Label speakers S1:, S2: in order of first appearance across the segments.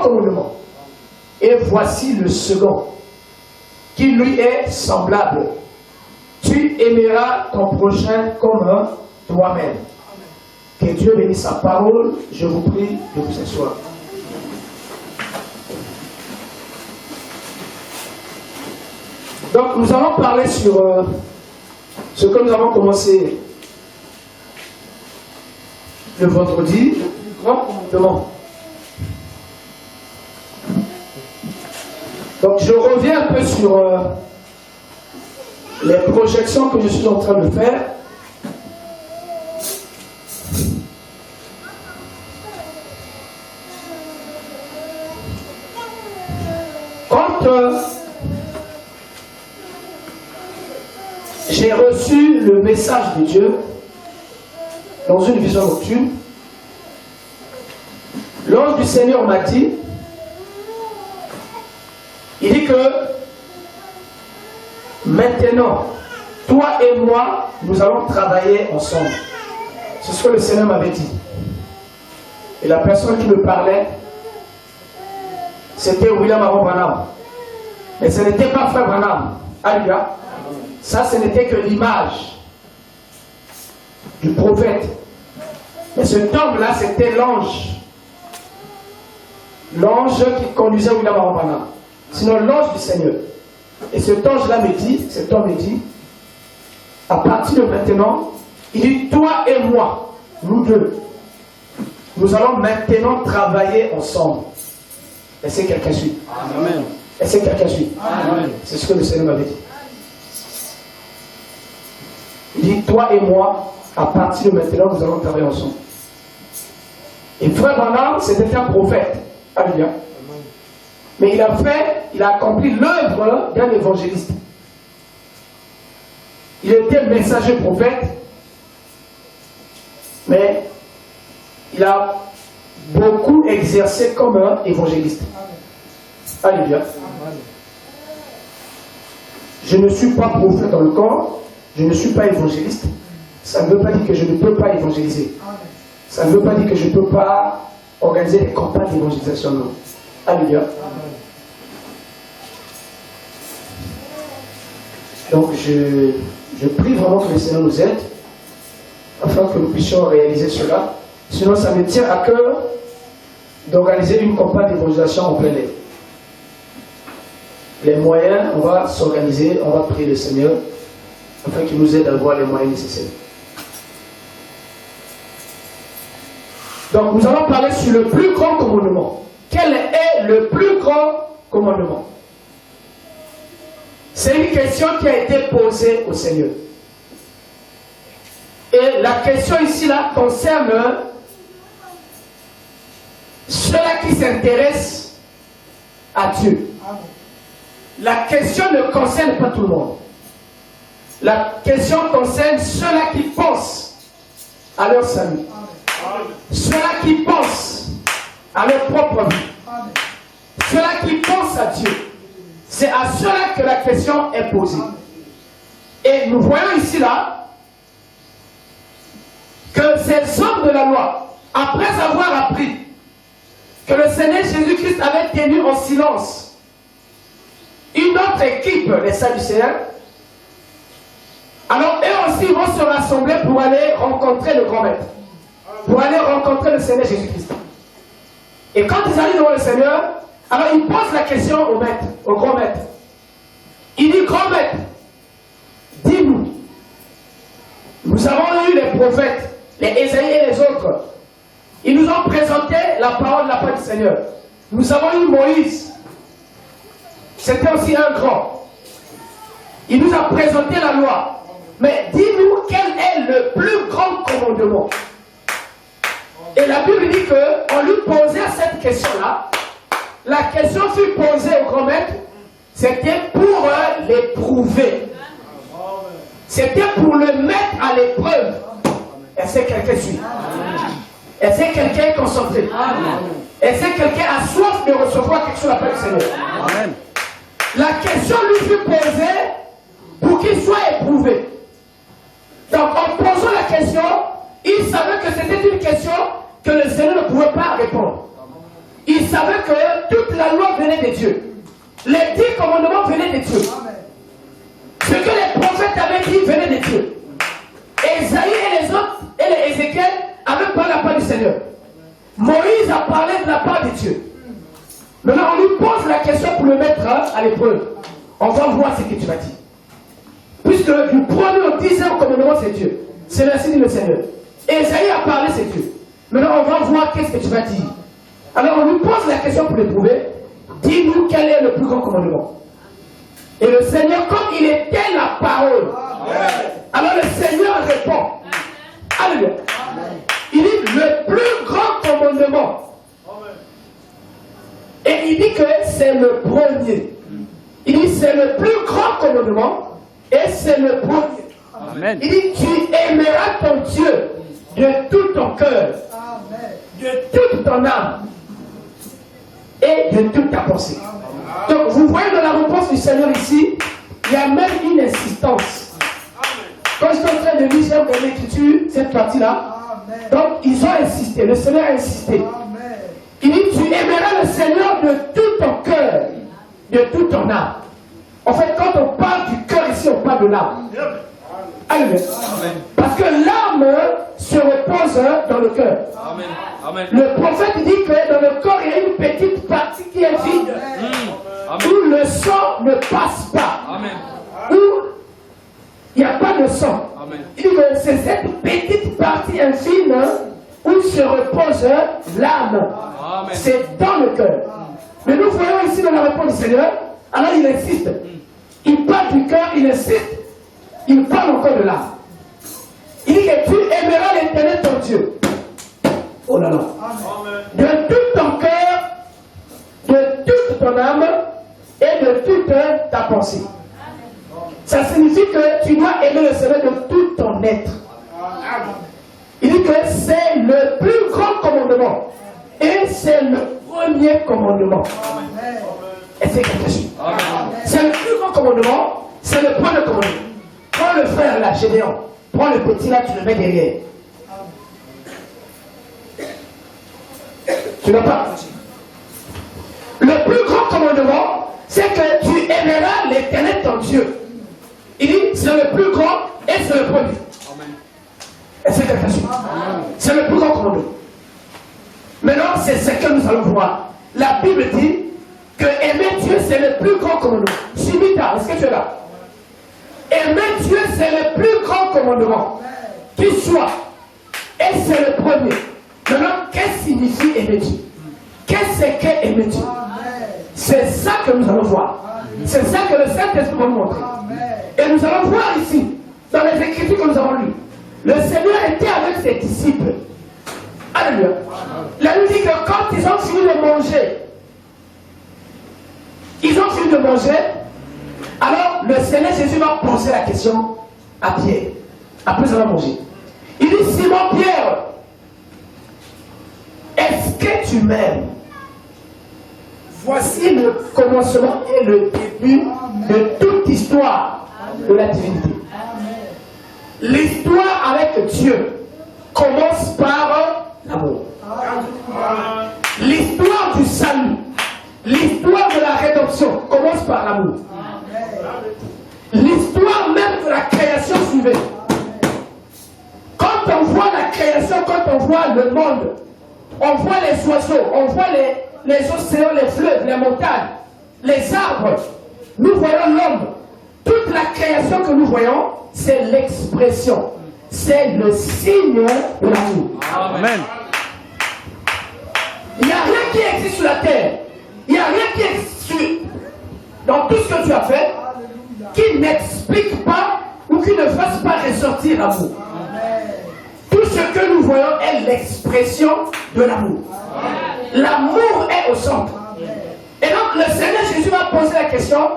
S1: commandement. Et voici le second, qui lui est semblable. Tu aimeras ton prochain comme toi-même. Que Dieu bénisse sa parole. Je vous prie de vous asseoir. Donc nous allons parler sur ce que nous avons commencé le vendredi, le plus grand commandement. Donc je reviens un peu sur les projections que je suis en train de faire. Quand j'ai reçu le message de Dieu dans une vision nocturne, l'ange du Seigneur m'a dit, il dit que maintenant, toi et moi, nous allons travailler ensemble. C'est ce que le Seigneur m'avait dit. Et la personne qui me parlait, c'était William Aaron Branham. Mais ce n'était pas Frère Branham. Alléluia. Ça, ce n'était que l'image du prophète. Mais ce homme-là, c'était l'ange. L'ange qui conduisait William Aaron Branham. Sinon, l'ange du Seigneur. Et cet ange-là me dit, cet homme me dit, à partir de maintenant, il dit, toi et moi, nous deux, nous allons maintenant travailler ensemble. Est-ce que quelqu'un suit? Amen. Est-ce que quelqu'un suit? Amen. C'est ce que le Seigneur m'avait dit. Il dit, toi et moi, à partir de maintenant, nous allons travailler ensemble. Et Frère Branham, c'était un prophète. Alléluia. Mais il a accompli l'œuvre d'un évangéliste. Il était messager prophète, mais il a beaucoup exercé comme un évangéliste. Alléluia. Je ne suis pas prophète dans le corps, je ne suis pas évangéliste. Ça ne veut pas dire que je ne peux pas évangéliser. Ça ne veut pas dire que je ne peux pas organiser des campagnes d'évangélisation. Non. Alléluia. Donc je prie vraiment que le Seigneur nous aide afin que nous puissions réaliser cela. Sinon, ça me tient à cœur d'organiser une campagne d'évangélisation en plein air. Les moyens, on va s'organiser, on va prier le Seigneur afin qu'il nous aide à avoir les moyens nécessaires. Donc nous allons parler sur le plus grand commandement. Quel est le plus grand commandement? C'est une question qui a été posée au Seigneur. Et la question ici là concerne ceux-là qui s'intéressent à Dieu. La question ne concerne pas tout le monde. La question concerne ceux-là qui pensent à leur salut. Ceux-là qui pensent à leur propre vie. Ceux-là qui pensent à Dieu. C'est à ceux-là que la question est posée. Et nous voyons ici là que ces hommes de la loi, après avoir appris que le Seigneur Jésus-Christ avait tenu en silence une autre équipe, les Sadducéens, alors eux aussi vont se rassembler pour aller rencontrer le grand maître, pour aller rencontrer le Seigneur Jésus-Christ. Et quand ils arrivent devant le Seigneur, alors ils posent la question au maître, au grand maître. Il dit, grand maître, dis-nous, nous avons eu les prophètes, les Ésaïe et les autres. Ils nous ont présenté la parole de la part du Seigneur. Nous avons eu Moïse. C'était aussi un grand. Il nous a présenté la loi. Mais dis-nous quel est le plus grand commandement. Et la Bible dit qu'on lui posait cette question-là. La question fut posée au grand maître. C'était pour l'éprouver. C'était pour le mettre à l'épreuve. Est-ce que quelqu'un suit? Est-ce que quelqu'un est concentré? Est-ce que quelqu'un a soif de recevoir quelque chose après le Seigneur? Amen. La question lui fut posée pour qu'il soit éprouvé. Donc en posant la question, savait que c'était une question que le Seigneur ne pouvait pas répondre. Il savait que Seigneur. Moïse a parlé de la part de Dieu. Maintenant, on lui pose la question pour le mettre à l'épreuve. On va voir ce que tu vas dire. Puisque du premier au 10e commandement, c'est Dieu. C'est ainsi dit le Seigneur. Esaïe a parlé, c'est Dieu. Maintenant, on va voir qu'est-ce que tu vas dire. Alors, on lui pose la question pour l'éprouver. Dis-nous quel est le plus grand commandement. Et le Seigneur, comme il était la parole, alors le Seigneur répond. Alléluia. Il dit le plus grand commandement. Et il dit que c'est le premier. Il dit c'est le plus grand commandement et c'est le premier. Amen. Il dit tu aimeras ton Dieu de tout ton cœur, de toute ton âme et de toute ta pensée. Donc vous voyez dans la réponse du Seigneur ici, il y a même une insistance. Quand je suis en train de lire dans l'écriture, cette partie-là, donc ils ont insisté, le Seigneur a insisté. Il dit tu aimeras le Seigneur de tout ton cœur, de toute ton âme. En fait, quand on parle du cœur ici, on parle de l'âme. Alléluia. Parce que l'âme se repose dans le cœur. Le prophète dit que dans le corps, il y a une petite partie qui est vide. Où le sang ne passe pas. Où il n'y a pas de sang. Il dit que c'est cette petite partie infime où se repose l'âme. C'est dans le cœur. Mais nous voyons ici dans la réponse du Seigneur, alors il insiste. Il parle du cœur, il insiste. Il parle encore de l'âme. Il dit que tu aimeras l'Éternel ton Dieu. Oh là là. De tout ton cœur, de toute ton âme et de toute ta pensée. Ça signifie que tu dois aimer le Seigneur de tout ton être. Il dit que c'est le plus grand commandement. Et c'est le premier commandement. Et c'est quelque chose. C'est le plus grand commandement. C'est le premier commandement. Prends le frère là, Gédéon. Prends le petit là, tu le mets derrière. Tu n'as pas. Le plus grand commandement, c'est que tu aimeras l'Éternel ton Dieu. Il dit, c'est le plus grand et c'est le premier. Et c'est quelque chose. C'est le plus grand commandement. Maintenant, c'est ce que nous allons voir. La Bible dit que aimer Dieu, c'est le plus grand commandement. Chimita, est-ce que tu es là? Aimer Dieu, c'est le plus grand commandement qui soit. Et c'est le premier. Maintenant, qu'est-ce que signifie aimer Dieu? Qu'est-ce que aimer Dieu? C'est ça que nous allons voir. C'est ça que le Saint-Esprit va nous montrer. Et nous allons voir ici, dans les Écritures que nous avons lues, le Seigneur était avec ses disciples. Alléluia. La Bible dit que quand ils ont fini de manger, alors le Seigneur Jésus va poser la question à Pierre, après avoir mangé. Il dit, Simon Pierre, est-ce que tu m'aimes? Voici le commencement et le début de toute histoire de la divinité. L'histoire avec Dieu commence par l'amour. L'histoire du salut, l'histoire de la rédemption commence par l'amour. L'histoire même de la création suivait. Quand on voit la création, quand on voit le monde, on voit les oiseaux, on voit les océans, les fleuves, les montagnes, les arbres. Nous voyons l'homme. Toute la création que nous voyons, c'est l'expression. C'est le signe de l'amour. Amen. Il n'y a rien qui existe sur la terre. Il n'y a rien qui existe dans tout ce que tu as fait qui n'explique pas ou qui ne fasse pas ressortir l'amour. Tout ce que nous voyons est l'expression de l'amour. L'amour est au centre. Et donc le Seigneur Jésus va poser la question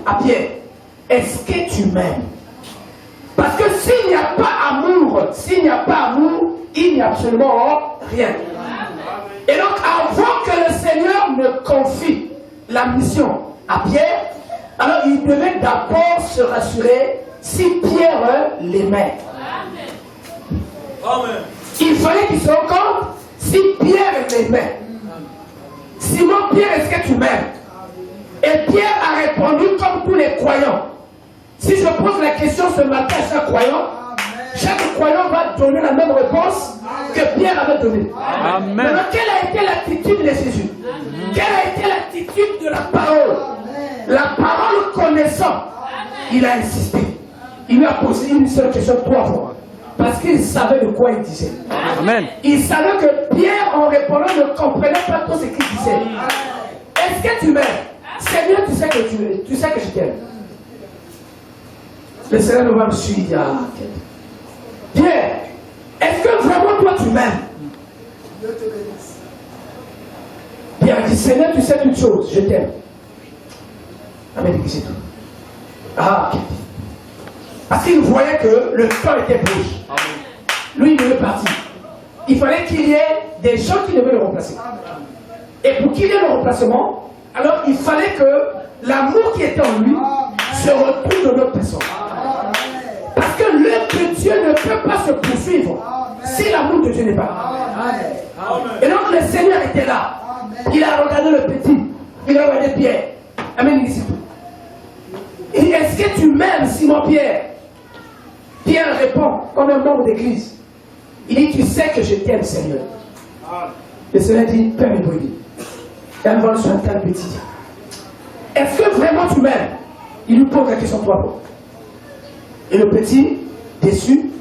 S1: à Pierre. Est-ce que tu m'aimes? Parce que s'il n'y a pas amour, il n'y a absolument rien. Et donc avant que le Seigneur ne confie la mission à Pierre, alors il devait d'abord se rassurer si Pierre l'aimait. Il fallait qu'il se rende compte si Pierre l'aimait. Simon Pierre, est-ce que tu m'aimes? Et Pierre a répondu comme tous les croyants. Si je pose la question ce matin à chaque croyant va donner la même réponse que Pierre avait donné.
S2: Amen.
S1: Maintenant, quelle a été l'attitude de Jésus? Quelle a été l'attitude de la parole? La parole connaissant, il a insisté. Il lui a posé une seule question 3 fois. Parce qu'il savait de quoi il disait.
S2: Amen.
S1: Il savait que Pierre, en répondant, ne comprenait pas tout ce qu'il disait. Est-ce que tu m'aimes? Seigneur, tu sais que je t'aime. Le Seigneur nous va me suivre. Pierre, est-ce que vraiment toi tu m'aimes? Pierre dit, Seigneur, tu sais toutes choses, je t'aime. Amen, c'est tout. Ah, ok. Parce qu'il voyait que le temps était proche. Lui, il devait partir. Il fallait qu'il y ait des gens qui devaient le remplacer. Et pour qu'il y ait le remplacement, alors il fallait que l'amour qui était en lui se retrouve dans notre personne. Parce que l'œuvre de Dieu ne peut pas se poursuivre si l'amour de Dieu n'est pas là. Et donc le Seigneur était là. Il a regardé le petit. Il a regardé Pierre. Amen, ici tout. Il dit, est-ce que tu m'aimes, Simon-Pierre? Pierre répond, comme un membre d'église. Il dit, tu sais que je t'aime, Seigneur. Le Seigneur dit, Père et Brady. Elle va sur un tel petit. Est-ce que vraiment tu m'aimes? Il lui pose la question 3 fois. Et le petit, déçu,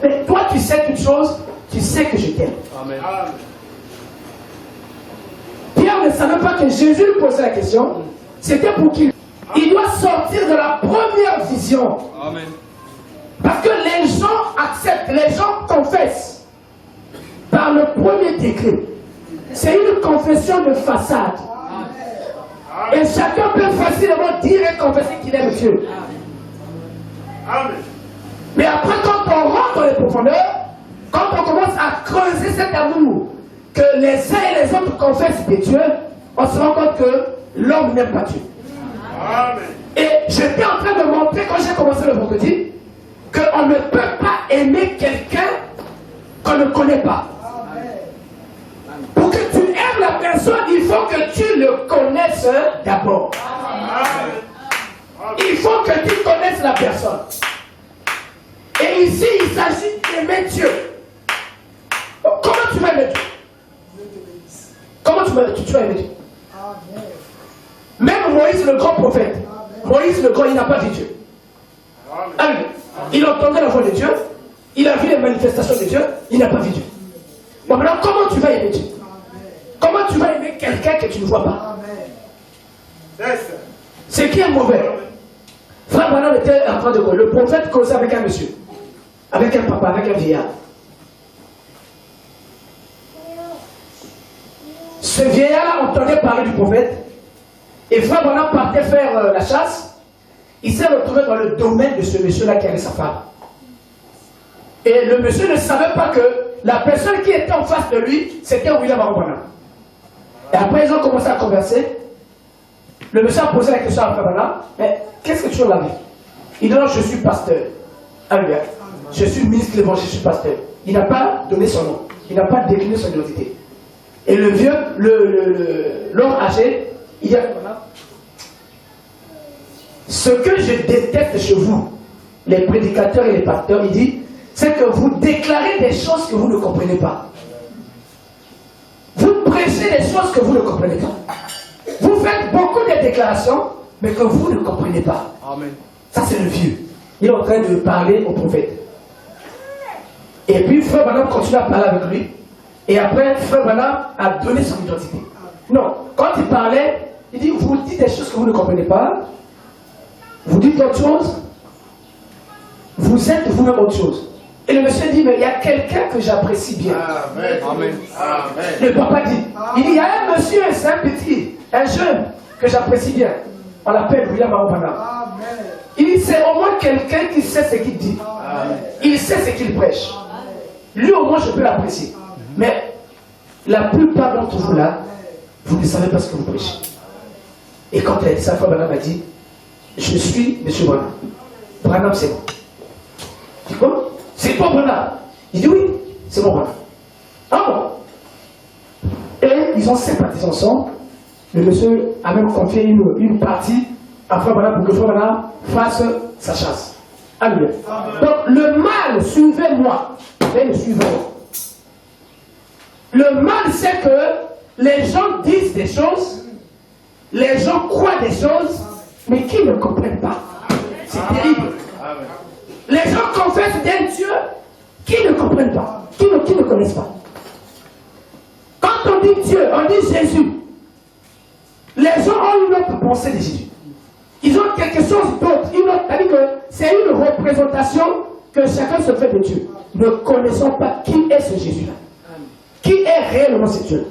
S1: mais toi tu sais toute chose, tu sais que je t'aime.
S2: Amen.
S1: Pierre ne savait pas que Jésus lui posait la question. C'était pour qu'il doit sortir de la première vision.
S2: Amen.
S1: Parce que les gens acceptent, les gens confessent par le premier degré. C'est une confession de façade. Et chacun peut facilement dire et confesser qu'il aime Dieu. Mais après, quand on rentre dans les profondeurs, quand on commence à creuser cet amour que les uns et les autres confessent de Dieu, on se rend compte que l'homme n'aime pas Dieu. Et j'étais en train de montrer, quand j'ai commencé le vendredi, qu'on ne peut pas aimer quelqu'un qu'on ne connaît pas. Pour que tu aimes la personne, il faut que tu le connaisses d'abord. Il faut que tu connaisses la personne. Et ici, il s'agit d'aimer Dieu. Comment tu vas aimer Dieu? Comment tu vas aimer Dieu? Même Moïse, le grand prophète, Moïse, le grand, il n'a pas vu Dieu. Amen. Il entendait la voix de Dieu, il a vu les manifestations de Dieu, il n'a pas vu Dieu. Bon, maintenant, comment tu vas aimer Dieu? Comment tu vas aimer quelqu'un que tu ne vois pas? Ce qui est mauvais. Frère Branham était en train de causer. Le prophète causait avec un monsieur, avec un papa, avec un vieillard. Ce vieillard entendait parler du prophète. Et frère Branham partait faire la chasse. Il s'est retrouvé dans le domaine de ce monsieur-là qui avait sa femme. Et le monsieur ne savait pas que la personne qui était en face de lui, c'était William Branham. Et après, ils ont commencé à converser. Le monsieur a posé la question à frère Branham, mais qu'est-ce que tu as la vie? Il dit, non, je suis pasteur. Alléluia. Je suis ministre de l'évangile, je suis pasteur. Il n'a pas donné son nom. Il n'a pas décliné son identité. Et le vieux, l'homme âgé, il dit à frère Branham, ce que je déteste chez vous, les prédicateurs et les pasteurs, il dit, c'est que vous déclarez des choses que vous ne comprenez pas. Vous prêchez des choses que vous ne comprenez pas. Vous faites beaucoup de déclarations, mais que vous ne comprenez pas.
S2: Amen.
S1: Ça, c'est le vieux. Il est en train de parler au prophète. Et puis, frère Branham continue à parler avec lui. Et après, frère Branham a donné son identité. Non, quand il parlait, il dit, vous dites des choses que vous ne comprenez pas. Vous dites autre chose. Vous êtes vous-même autre chose. Et le monsieur dit, mais il y a quelqu'un que j'apprécie bien.
S2: Amen. Amen.
S1: Le papa dit, il y a un monsieur, c'est un petit, un jeune que j'apprécie bien. On l'appelle William Branham. Il dit, c'est au moins quelqu'un qui sait ce qu'il dit. Il sait ce qu'il prêche. Lui, au moins, je peux l'apprécier. Mais la plupart d'entre vous là, vous ne savez pas ce que vous prêchez. Et quand elle a dit ça, frère Branham a dit, je suis M. Branham. Branham, c'est bon. Il dit quoi? C'est pas Branham. Il dit oui, c'est mon Branham. Ah bon? Et ils ont sympathisé ensemble. Le monsieur a même confié une partie à frère Branham pour que frère Branham fasse sa chasse. Alléluia. Donc le mal suivait moi. c'est le suivant. Le mal, c'est que les gens disent des choses, les gens croient des choses, mais qui ne comprennent pas. C'est terrible. Les gens confessent d'un Dieu qui ne comprennent pas, qui ne connaissent pas. Quand on dit Dieu, on dit Jésus. Les gens ont une autre pensée de Jésus. Ils ont quelque chose d'autre. C'est-à-dire que c'est une représentation que chacun se fait de Dieu. Ne connaissons pas qui est ce Jésus-là. Qui est réellement ce Dieu.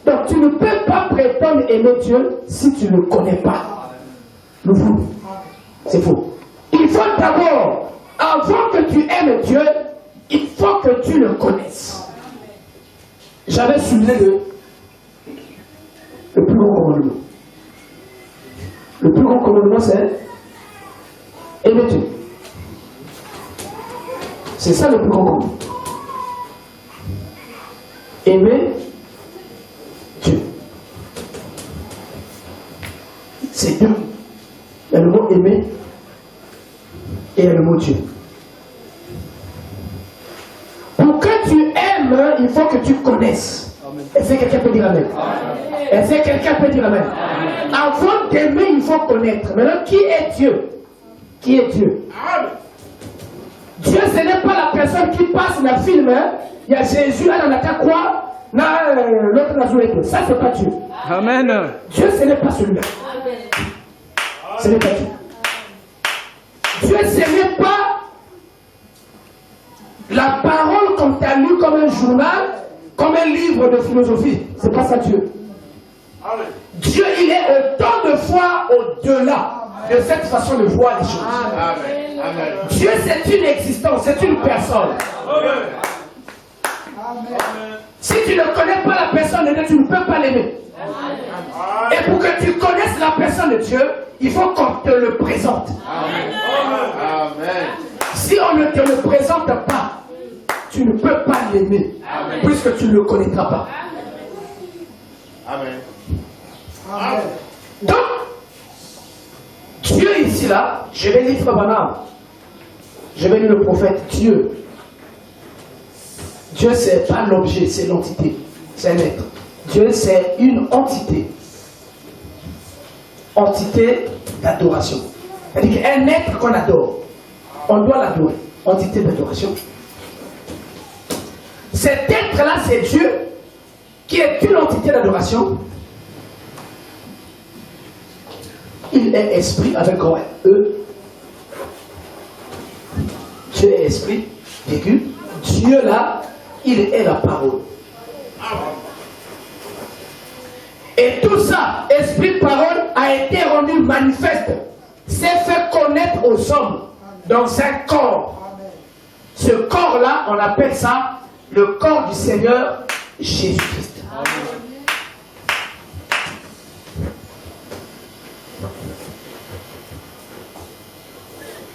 S1: Donc tu ne peux pas prétendre aimer Dieu si tu ne le connais pas. C'est faux. Il faut d'abord, avant que tu aimes Dieu, il faut que tu le connaisses. J'avais soulevé le plus grand commandement. Le plus grand commandement, c'est aimer Dieu. C'est ça le plus grand commandement. Aimer Dieu. C'est deux. Il y a le mot aimer et il y a le mot Dieu. Pour que tu aimes, il faut que tu connaisses. Est-ce que quelqu'un peut dire Amen? Est-ce que quelqu'un peut dire Amen? Avant d'aimer, il faut connaître. Maintenant, qui est Dieu? Qui est Dieu? Dieu, ce n'est pas la personne qui passe le film. Hein? Il y a Jésus, là, n'a qu'à quoi? L'autre n'a joué que. Ça, c'est pas Dieu.
S2: Amen.
S1: Dieu, ce n'est pas celui-là. Ce n'est pas Dieu. Dieu, ce n'est pas la parole comme tu as lu comme un journal, comme un livre de philosophie. C'est pas ça Dieu. Dieu, il est autant de fois au-delà de cette façon de voir les choses. Amen. Dieu, c'est une existence, c'est une personne. Si tu ne connais pas la personne de Dieu, tu ne peux pas l'aimer. Et pour que tu connaisses la personne de Dieu, il faut qu'on te le présente. Amen. Si on ne te le présente pas, tu ne peux pas l'aimer, puisque tu ne le connaîtras pas.
S3: Amen.
S1: Donc, Dieu ici là, je vais lire Banam. Je vais lire le prophète. Dieu. Dieu, c'est pas l'objet, c'est l'entité. C'est un être. Dieu, c'est une entité. Entité d'adoration. C'est-à-dire qu'un être qu'on adore, on doit l'adorer. Entité d'adoration. Cet être-là, c'est Dieu, qui est une entité d'adoration. Il est esprit avec grand E. Dieu est esprit, virgule. Dieu là, il est la parole. Et tout ça, esprit, parole, a été rendu manifeste. C'est fait connaître aux hommes dans un corps. Ce corps-là, on appelle ça le corps du Seigneur Jésus-Christ.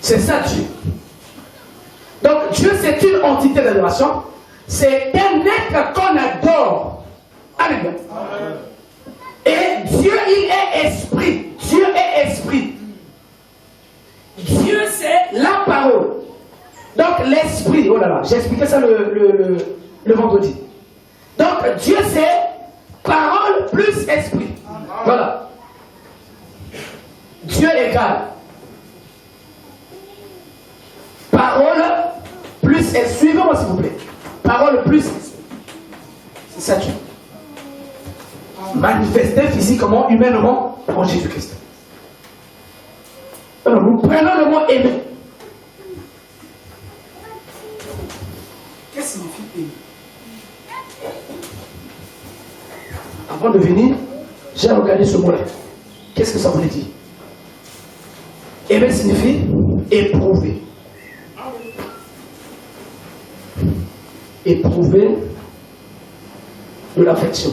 S1: C'est ça Dieu. Donc Dieu, c'est une entité d'adoration. C'est un être qu'on adore. Alléluia. Et Dieu, il est esprit. Dieu est esprit. Dieu, c'est la parole. Donc l'esprit, oh là là, j'ai expliqué ça le vendredi. Donc Dieu, c'est parole plus esprit. Voilà. Dieu égale parole plus esprit. Suivez-moi s'il vous plaît. Parole plus esprit. C'est ça Dieu. Manifesté physiquement, humainement, en Jésus-Christ. Alors, nous prenons le mot aimer. Qu'est-ce que signifie aimer? Avant de venir, j'ai regardé ce mot-là. Qu'est-ce que ça voulait dire? Aimer signifie éprouver. Éprouver de l'affection.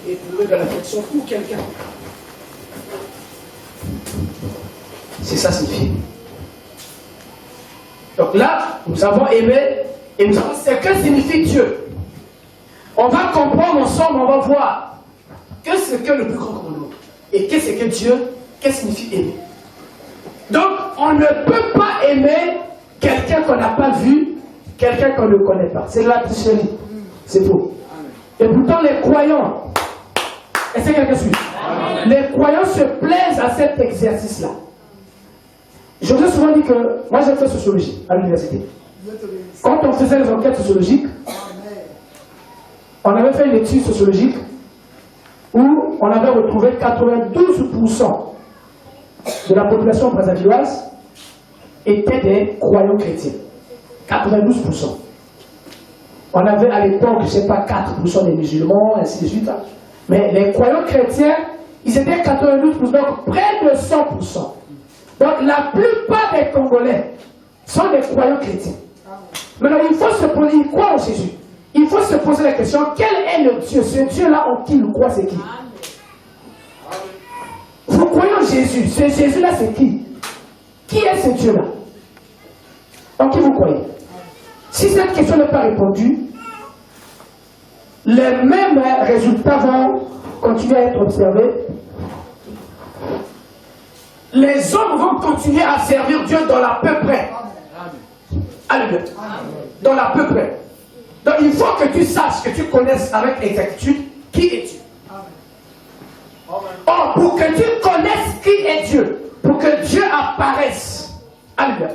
S1: Éprouver de l'affection pour quelqu'un. C'est ça signifie. Donc là, nous avons aimé et nous avons ce que signifie Dieu. On va comprendre ensemble, on va voir qu'est-ce que le plus grand commandement et qu'est-ce que Dieu, qu'est-ce que signifie aimer. on ne peut pas aimer quelqu'un qu'on n'a pas vu, quelqu'un qu'on ne connaît pas. C'est de la tricherie. C'est faux. Et pourtant, les croyants, est-ce que quelqu'un suit? Les croyants se plaisent à cet exercice-là. Je vous ai souvent dit que moi j'ai fait sociologie à l'université. Quand on faisait les enquêtes sociologiques, on avait fait une étude sociologique où on avait retrouvé 92% de la population brassavilloise étaient des croyants chrétiens. 92%. On avait à l'époque, je ne sais pas, 4% des musulmans, ainsi de suite. Mais les croyants chrétiens, ils étaient 92%, donc près de 100%. Donc la plupart des Congolais sont des croyants chrétiens. Maintenant, il faut se poser, ils croient en Jésus. Il faut se poser la question, quel est le Dieu? Ce Dieu-là en qui nous croit, c'est qui? Vous croyez en Jésus. Ce Jésus-là, c'est qui? Qui est ce Dieu-là? En qui vous croyez? Si cette question n'est pas répondue, les mêmes résultats vont continuer à être observés. Les hommes vont continuer à servir Dieu dans la peu près. Alléluia. Dans la peu près. Donc il faut que tu saches, que tu connaisses avec exactitude qui est Dieu. Or, pour que tu connaisses qui est Dieu, pour que Dieu apparaisse, alléluia,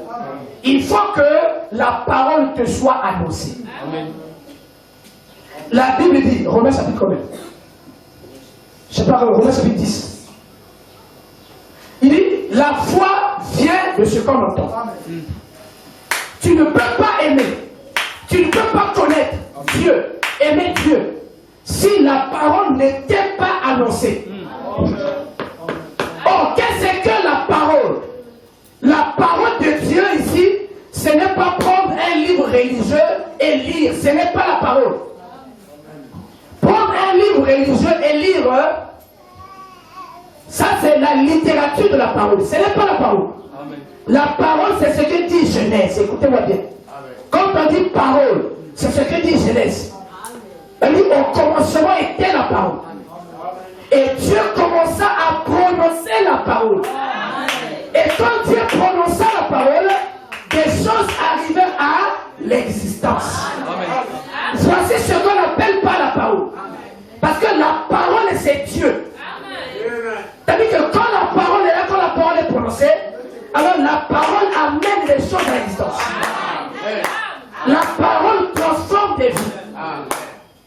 S1: il faut que la parole te soit annoncée. Amen. La Bible dit, Romains chapitre combien? Je sais pas, Romains chapitre 10. Il dit, la foi vient de ce qu'on entend. Amen. Tu ne peux pas aimer, tu ne peux pas connaître Dieu, aimer Dieu, si la parole n'était pas annoncée. Or, qu'est-ce que la parole? La parole de Dieu ici, ce n'est pas prendre un livre religieux et lire, ce n'est pas la parole. Prendre un livre religieux et lire, ça c'est la littérature de la parole, ce n'est pas la parole. La parole, c'est ce que dit Genèse. Écoutez-moi bien. Quand on dit parole, c'est ce que dit Genèse. On dit au commencement était la parole. Et Dieu commença à prononcer la parole. Et quand Dieu prononça la parole, des choses arrivaient à l'existence. Voici ce qu'on n'appelle pas la parole. Parce que la parole, c'est Dieu. C'est-à-dire que quand la parole est là, quand la parole est prononcée, alors la parole amène des choses à l'existence. La parole transforme des vies.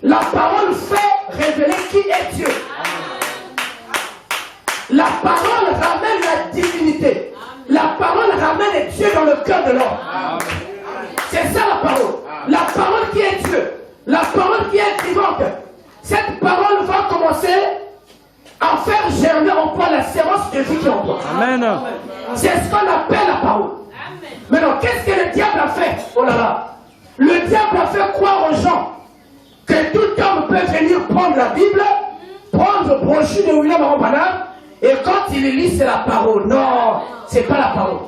S1: La parole fait révéler qui est Dieu. La parole ramène la divinité. La parole ramène Dieu dans le cœur de l'homme. C'est ça la parole. La parole qui est Dieu. La parole qui est vivante. Cette parole va commencer à faire germer en toi la sémence de vie qui est en toi. Amen. C'est ce qu'on appelle la parole. Maintenant, qu'est-ce que le diable a fait? Oh là là. Le diable a fait croire aux gens que tout homme peut venir prendre la Bible, prendre le brochure de William Arambanam, et quand il lit, c'est la parole. Non, c'est pas la parole.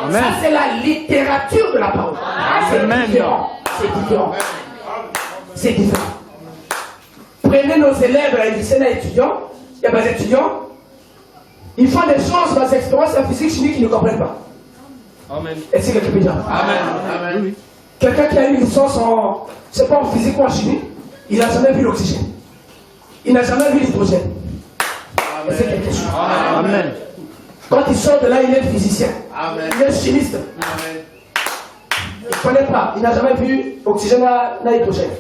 S1: Amen. Ça, c'est la littérature de la parole. C'est différent. C'est différent. C'est différent. Prenez nos élèves à lycée étudiants. Il y a des étudiants, ils font des choses dans les expériences en physique chimique qu'ils ne comprennent pas. Amen. Est-ce que quelqu'un peut dire? Amen. Amen. Oui. Quelqu'un qui a une licence en, je sais pas, en physique ou en chimie, il n'a jamais vu l'oxygène. Il n'a jamais vu l'hydrogène. Est-ce que quelqu'un suit? Amen. Quand il sort de là, il est physicien. Amen. Il est chimiste. Amen. Il ne connaît pas. Il n'a jamais vu oxygène à hydrogène.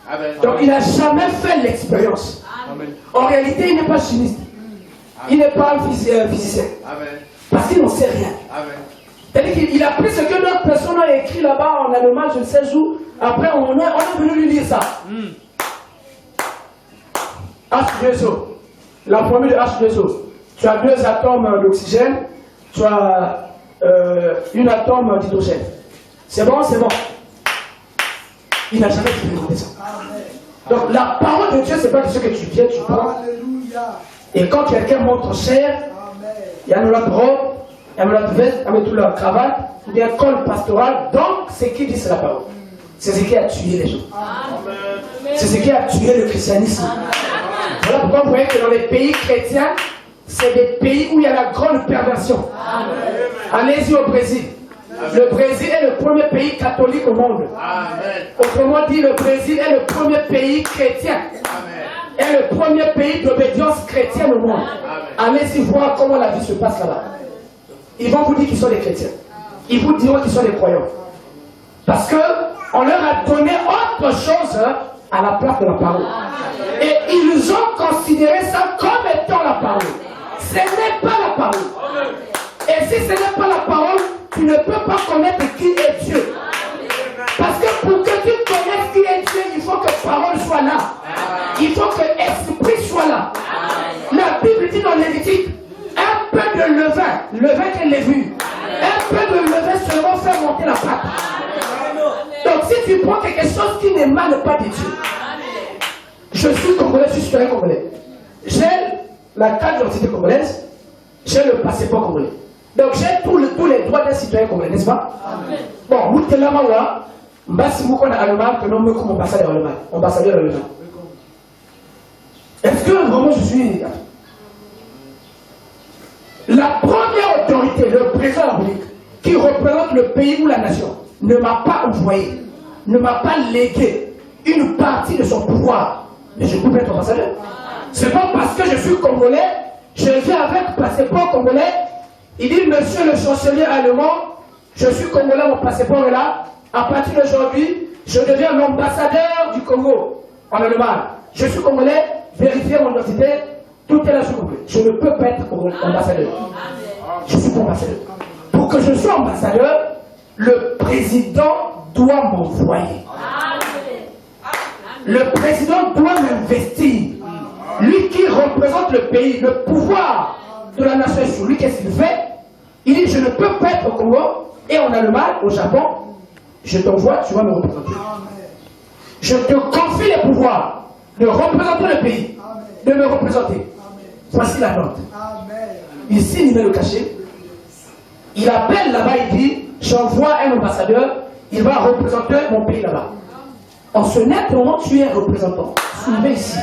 S1: Amen. Donc il n'a jamais fait l'expérience. En réalité, il n'est pas chimiste. Il n'est pas un physicien. Amen. Parce qu'il n'en sait rien. C'est-à-dire qu'il a pris ce que notre personne a écrit là-bas en allemand, je ne sais où. Après, on est venu lui lire ça. H2O. La formule de H2O. Tu as 2 atomes d'oxygène, tu as 1 atome d'hydrogène. C'est bon, c'est bon. Il n'a jamais fait ça. Donc la parole de Dieu, c'est pas ce que tu viens, tu prends. Et quand quelqu'un monte en chair, il y a notre robe, il y a notre veste, il y a toute la cravate, il y a un col pastoral. Donc, c'est qui dit c'est la parole. C'est ce qui a tué les gens. C'est ce qui a tué le christianisme. Voilà pourquoi vous voyez que dans les pays chrétiens, c'est des pays où il y a la grande perversion. Allez-y au Brésil. Le Brésil est le premier pays catholique au monde. Autrement dit, le Brésil est le premier pays chrétien. Est le premier pays d'obédience chrétienne au monde. Allez-y voir comment la vie se passe là-bas. Ils vont vous dire qu'ils sont des chrétiens. Ils vous diront qu'ils sont des croyants. Parce qu'on leur a donné autre chose à la place de la parole. Et ils ont considéré ça comme étant la parole. Ce n'est pas la parole. Et si ce n'est pas la parole, tu ne peux pas connaître qui est Dieu. Parce que pour que tu connaisses qui est Dieu, il faut que la parole soit là. Il faut que l'esprit soit là. La Bible dit dans Lévitique, un peu de levain qu'elle ait vu, un peu de levain seulement fait monter la pâte. Donc si tu prends quelque chose qui n'émane pas de Dieu, je suis congolais, je suis citoyen congolais. J'ai la carte d'identité congolaise, j'ai le passeport congolais. Donc j'ai tous les droits d'un citoyen congolais, n'est-ce pas? Bon, vous êtes là, moi, Mbassi Moukona Allemagne, que non me comme ambassadeur allemand. Ambassadeur allemand. Est-ce que vraiment je suis. La première autorité, le président de la République, qui représente le pays ou la nation, ne m'a pas envoyé, ne m'a pas légué une partie de son pouvoir. Mais je peux être ambassadeur. C'est pas parce que je suis congolais, je viens avec passeport congolais. Il dit, monsieur le chancelier allemand, je suis congolais, mon passeport est là. À partir d'aujourd'hui, je deviens l'ambassadeur du Congo en Allemagne. Je suis congolais, vérifiez mon identité, tout est là sur vous. Je ne peux pas être ambassadeur. Je suis ambassadeur. Pour que je sois ambassadeur, le président doit m'envoyer. Le président doit m'investir. Lui qui représente le pays, le pouvoir de la nation sur lui, qu'est-ce qu'il fait? Il dit, je ne peux pas être au Congo et en Allemagne, au Japon, je t'envoie, tu vas me représenter. Je te confie les pouvoirs de représenter le pays, de me représenter. Voici la note. Ici, il met le cachet. Il appelle là-bas, il dit, j'envoie un ambassadeur, il va représenter mon pays là-bas. En ce net moment, tu es un représentant. Suivez ici.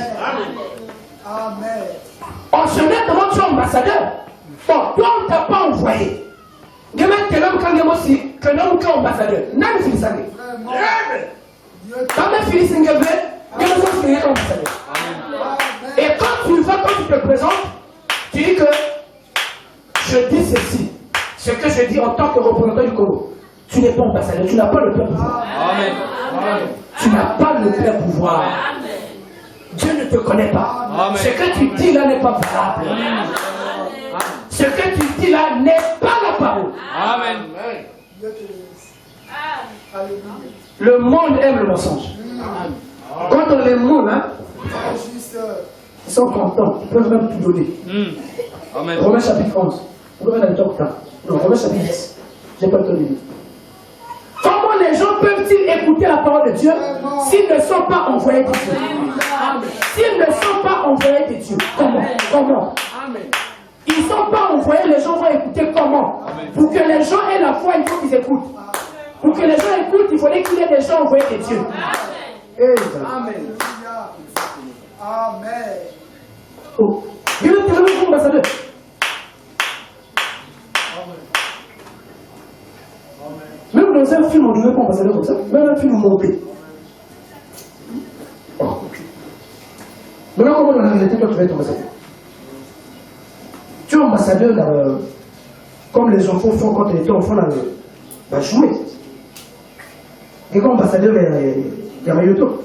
S1: En ce net moment, tu es ambassadeur. Bon, toi, on ne t'a pas envoyé. Que l'homme quand il aussi, que l'homme qui est ambassadeur. N'a pas fini ça. Quand tu finis ce que tu es ambassadeur. Et quand tu vas, quand tu te présentes, tu dis que je dis ceci. Ce que je dis en tant que représentant du Congo. Tu n'es pas ambassadeur, tu n'as pas le plein pouvoir. Amen. Tu n'as pas le plein pouvoir. Dieu ne te connaît pas. Amen. Ce que tu dis là n'est pas valable. Amen. Ce que tu dis là n'est pas la parole. Amen. Le monde aime le mensonge. Quand on les montre, hein, ils sont contents, ils peuvent même tout donner. Amen. Romains chapitre 11. Non, Romains chapitre 10. J'ai pas le temps de dire. Comment les gens peuvent-ils écouter la parole de Dieu s'ils ne sont pas envoyés de Dieu? S'ils ne sont pas envoyés de Dieu, comment? Ils ne sont pas envoyés, les gens vont écouter comment? Pour que les gens aient la foi, il faut qu'ils écoutent. Pour que les gens écoutent, il faudrait qu'il y ait des gens envoyés de Dieu. Amen. Amen. Oh. Dieu est tellement ambassadeur. Même dans un film, on ne devait pas ambassadeur comme ça. Même un film monté. Oh. Maintenant, comment dans la réalité, toi, tu vas être ambassadeur? Tu es ambassadeur comme les enfants font quand ils étaient enfants dans le jouet. Et comme ambassadeur, il y a Mayoto.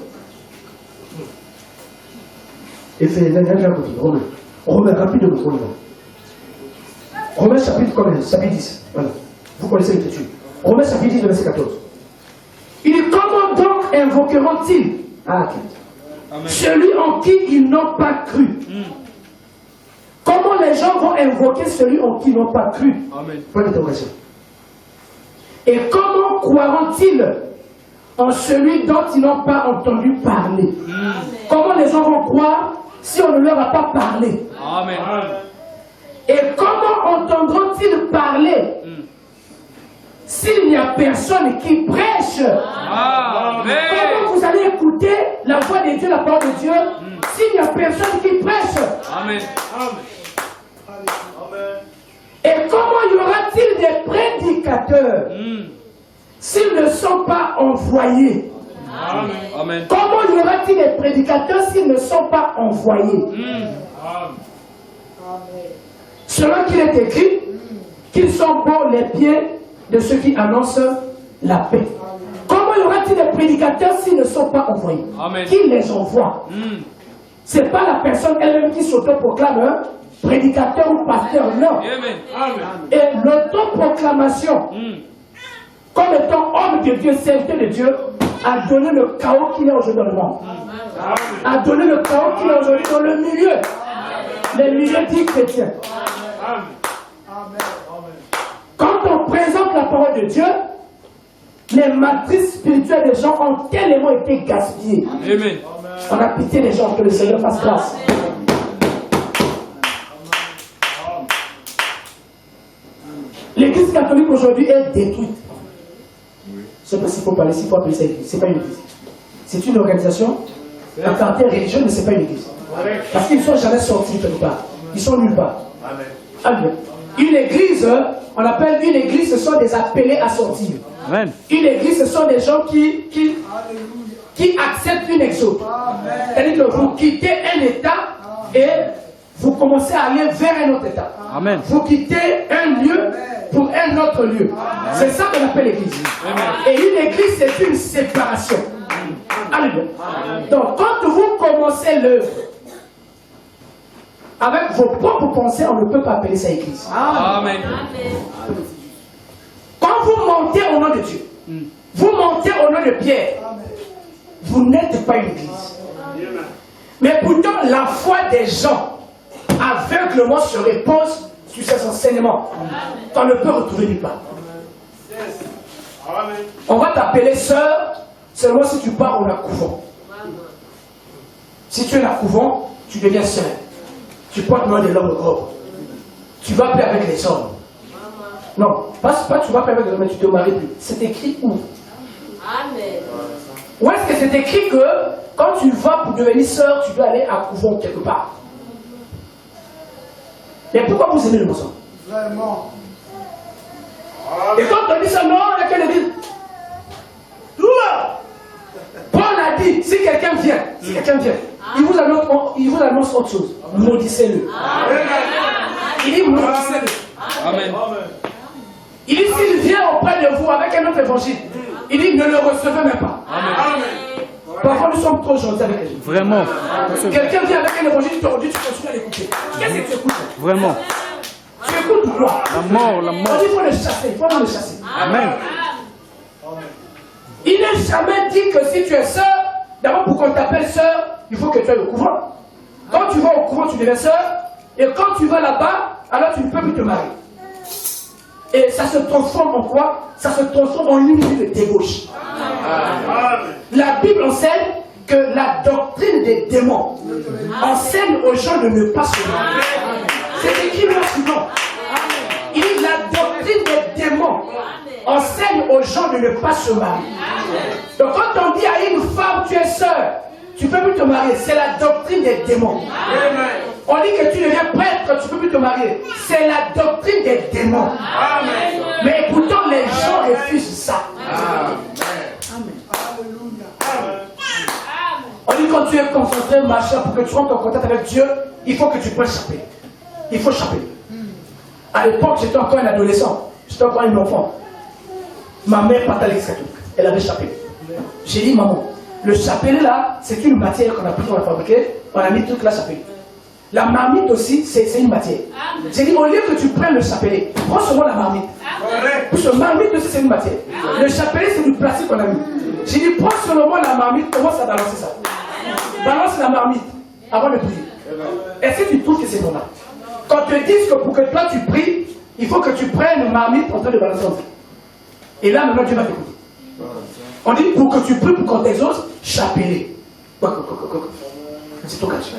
S1: Et fait un côté, Romain. Romain, rapidement, Romain chapitre combien? Chapitre 10. Voilà. Vous connaissez l'écriture. Romains chapitre 10, verset 14. Il dit, comment donc invoqueront-ils celui en qui ils n'ont pas cru? Comment les gens vont invoquer celui en qui ils n'ont pas cru? Point d'interrogation. Et comment croiront-ils en celui dont ils n'ont pas entendu parler? Comment les gens vont croire si on ne leur a pas parlé? Amen. Et comment entendront-ils parler s'il n'y a personne qui prêche? Amen. Comment vous allez écouter la voix de Dieu, la parole de Dieu, s'il n'y a personne qui prêche? Amen. prédicateurs, s'ils ne sont pas envoyés,
S2: Amen.
S1: comment y aura-t-il des prédicateurs s'ils ne sont pas envoyés? Selon qu'il est écrit qu'ils sont bons les pieds de ceux qui annoncent la paix. Comment y aura-t-il des prédicateurs s'ils ne sont pas envoyés?
S2: Amen.
S1: Qui les envoie? Ce n'est pas la personne elle-même qui s'autoproclame un prédicateur ou pasteur, non.
S2: Amen.
S1: Et l'autoproclamation, comme étant homme de Dieu, serviteur de Dieu, a donné le chaos qu'il y a aujourd'hui dans le monde. A donné le chaos qu'il y a aujourd'hui dans le milieu. Les milieux dits chrétiens. Quand on présente la parole de Dieu, les matrices spirituelles des gens ont tellement été gaspillées.
S2: Amen.
S1: On a pitié des gens, que le Seigneur fasse grâce. L'église catholique aujourd'hui est détruite. Je ne sais pas s'il faut parler, s'il faut appeler ça église. Ce n'est pas une église. C'est une organisation à caractère religieux, mais ce n'est pas une église. Parce qu'ils ne sont jamais sortis quelque part. Ils sont nulle part. Amen. Une église, on appelle une église, ce sont des appelés à sortir.
S2: Amen.
S1: Une église, ce sont des gens qui acceptent une exode. C'est-à-dire que vous quittez un état et vous commencez à aller vers un autre état.
S2: Amen.
S1: Vous quittez un lieu pour un autre lieu. C'est ça qu'on appelle l'église. Et une église, c'est une séparation. Alléluia. Donc, quand vous commencez l'œuvre avec vos propres pensées, on ne peut pas appeler ça église.
S2: Amen.
S1: Quand vous montez au nom de Dieu, vous montez au nom de Pierre, vous n'êtes pas une église. Mais pourtant, la foi des gens aveuglement se repose sur ces enseignements qu'on ne peut retrouver nulle part. On va t'appeler sœur seulement si tu pars au couvent. Si tu es à couvent, tu deviens sœur. Tu portes loin de l'homme robe. Tu vas plus avec les hommes. Non, pas tu vas plus avec les hommes, mais tu te maries plus. C'est écrit où?
S3: Amen.
S1: Où est-ce que c'est écrit que quand tu vas pour devenir sœur, tu dois aller à couvent quelque part? Mais pourquoi vous aimez le mensonge?
S4: Vraiment.
S1: Et quand on dit ça, non, il y a quelle église? Paul a dit, si quelqu'un vient, il vous annonce autre chose. Maudissez-le. Il dit maudissez-le.
S2: Amen.
S1: Il dit s'il vient auprès de vous avec un autre évangile, il dit ne le recevez même pas.
S2: Amen.
S1: Parfois nous sommes trop gentils avec les gens.
S2: Vraiment.
S1: Quelqu'un vient avec un évangile, tu te redis, tu continues à l'écouter. Qu'est-ce que tu écoutes?
S2: Vraiment.
S1: Tu écoutes quoi?
S2: La mort, la
S1: On
S2: mort.
S1: dit il faut le chasser, il faut le chasser.
S2: Amen.
S1: Il n'est jamais dit que si tu es sœur, d'abord pour qu'on t'appelle sœur, il faut que tu ailles au couvent. Quand tu vas au couvent, tu deviens sœur. Et quand tu vas là-bas, alors tu ne peux plus te marier. Et ça se transforme en quoi? Ça se transforme en une vie de débauche. La Bible enseigne que la doctrine des démons enseigne aux gens de ne pas se marier. C'est écrit là souvent. Il dit la doctrine des démons enseigne aux gens de ne pas se marier. Donc quand on dit à une femme tu es sœur, tu ne peux plus te marier, c'est la doctrine des démons. On dit que tu deviens prêtre, tu ne peux plus te marier, c'est la doctrine des démons. Mais pourtant les gens refusent ça. On dit quand tu es concentré, machin, pour que tu rentres en contact avec Dieu, il faut que tu prennes chapelet. Il faut chapelet. À l'époque, j'étais encore un adolescent, j'étais encore un enfant. Ma mère partait à l'église catholique, elle avait chapelet. J'ai dit, maman, le chapelet là, c'est une matière qu'on a pris, on a fabriqué, on a mis tout là chapelet. La marmite aussi, c'est une matière. J'ai dit, au lieu que tu prennes le chapelet, prends seulement la marmite. Parce que marmite aussi, c'est une matière. Le chapelet, c'est du plastique qu'on a mis. J'ai dit, prends seulement la marmite, commence à balancer ça. Balance la marmite avant de prier. Est-ce que tu trouves que c'est normal? Quand te disent que pour que toi tu pries, il faut que tu prennes une marmite en train de balancer. Et là, maintenant, Dieu va t'écouter. On dit, pour que tu pries, pour qu'on t'exauce, chapelet. C'est tout caché.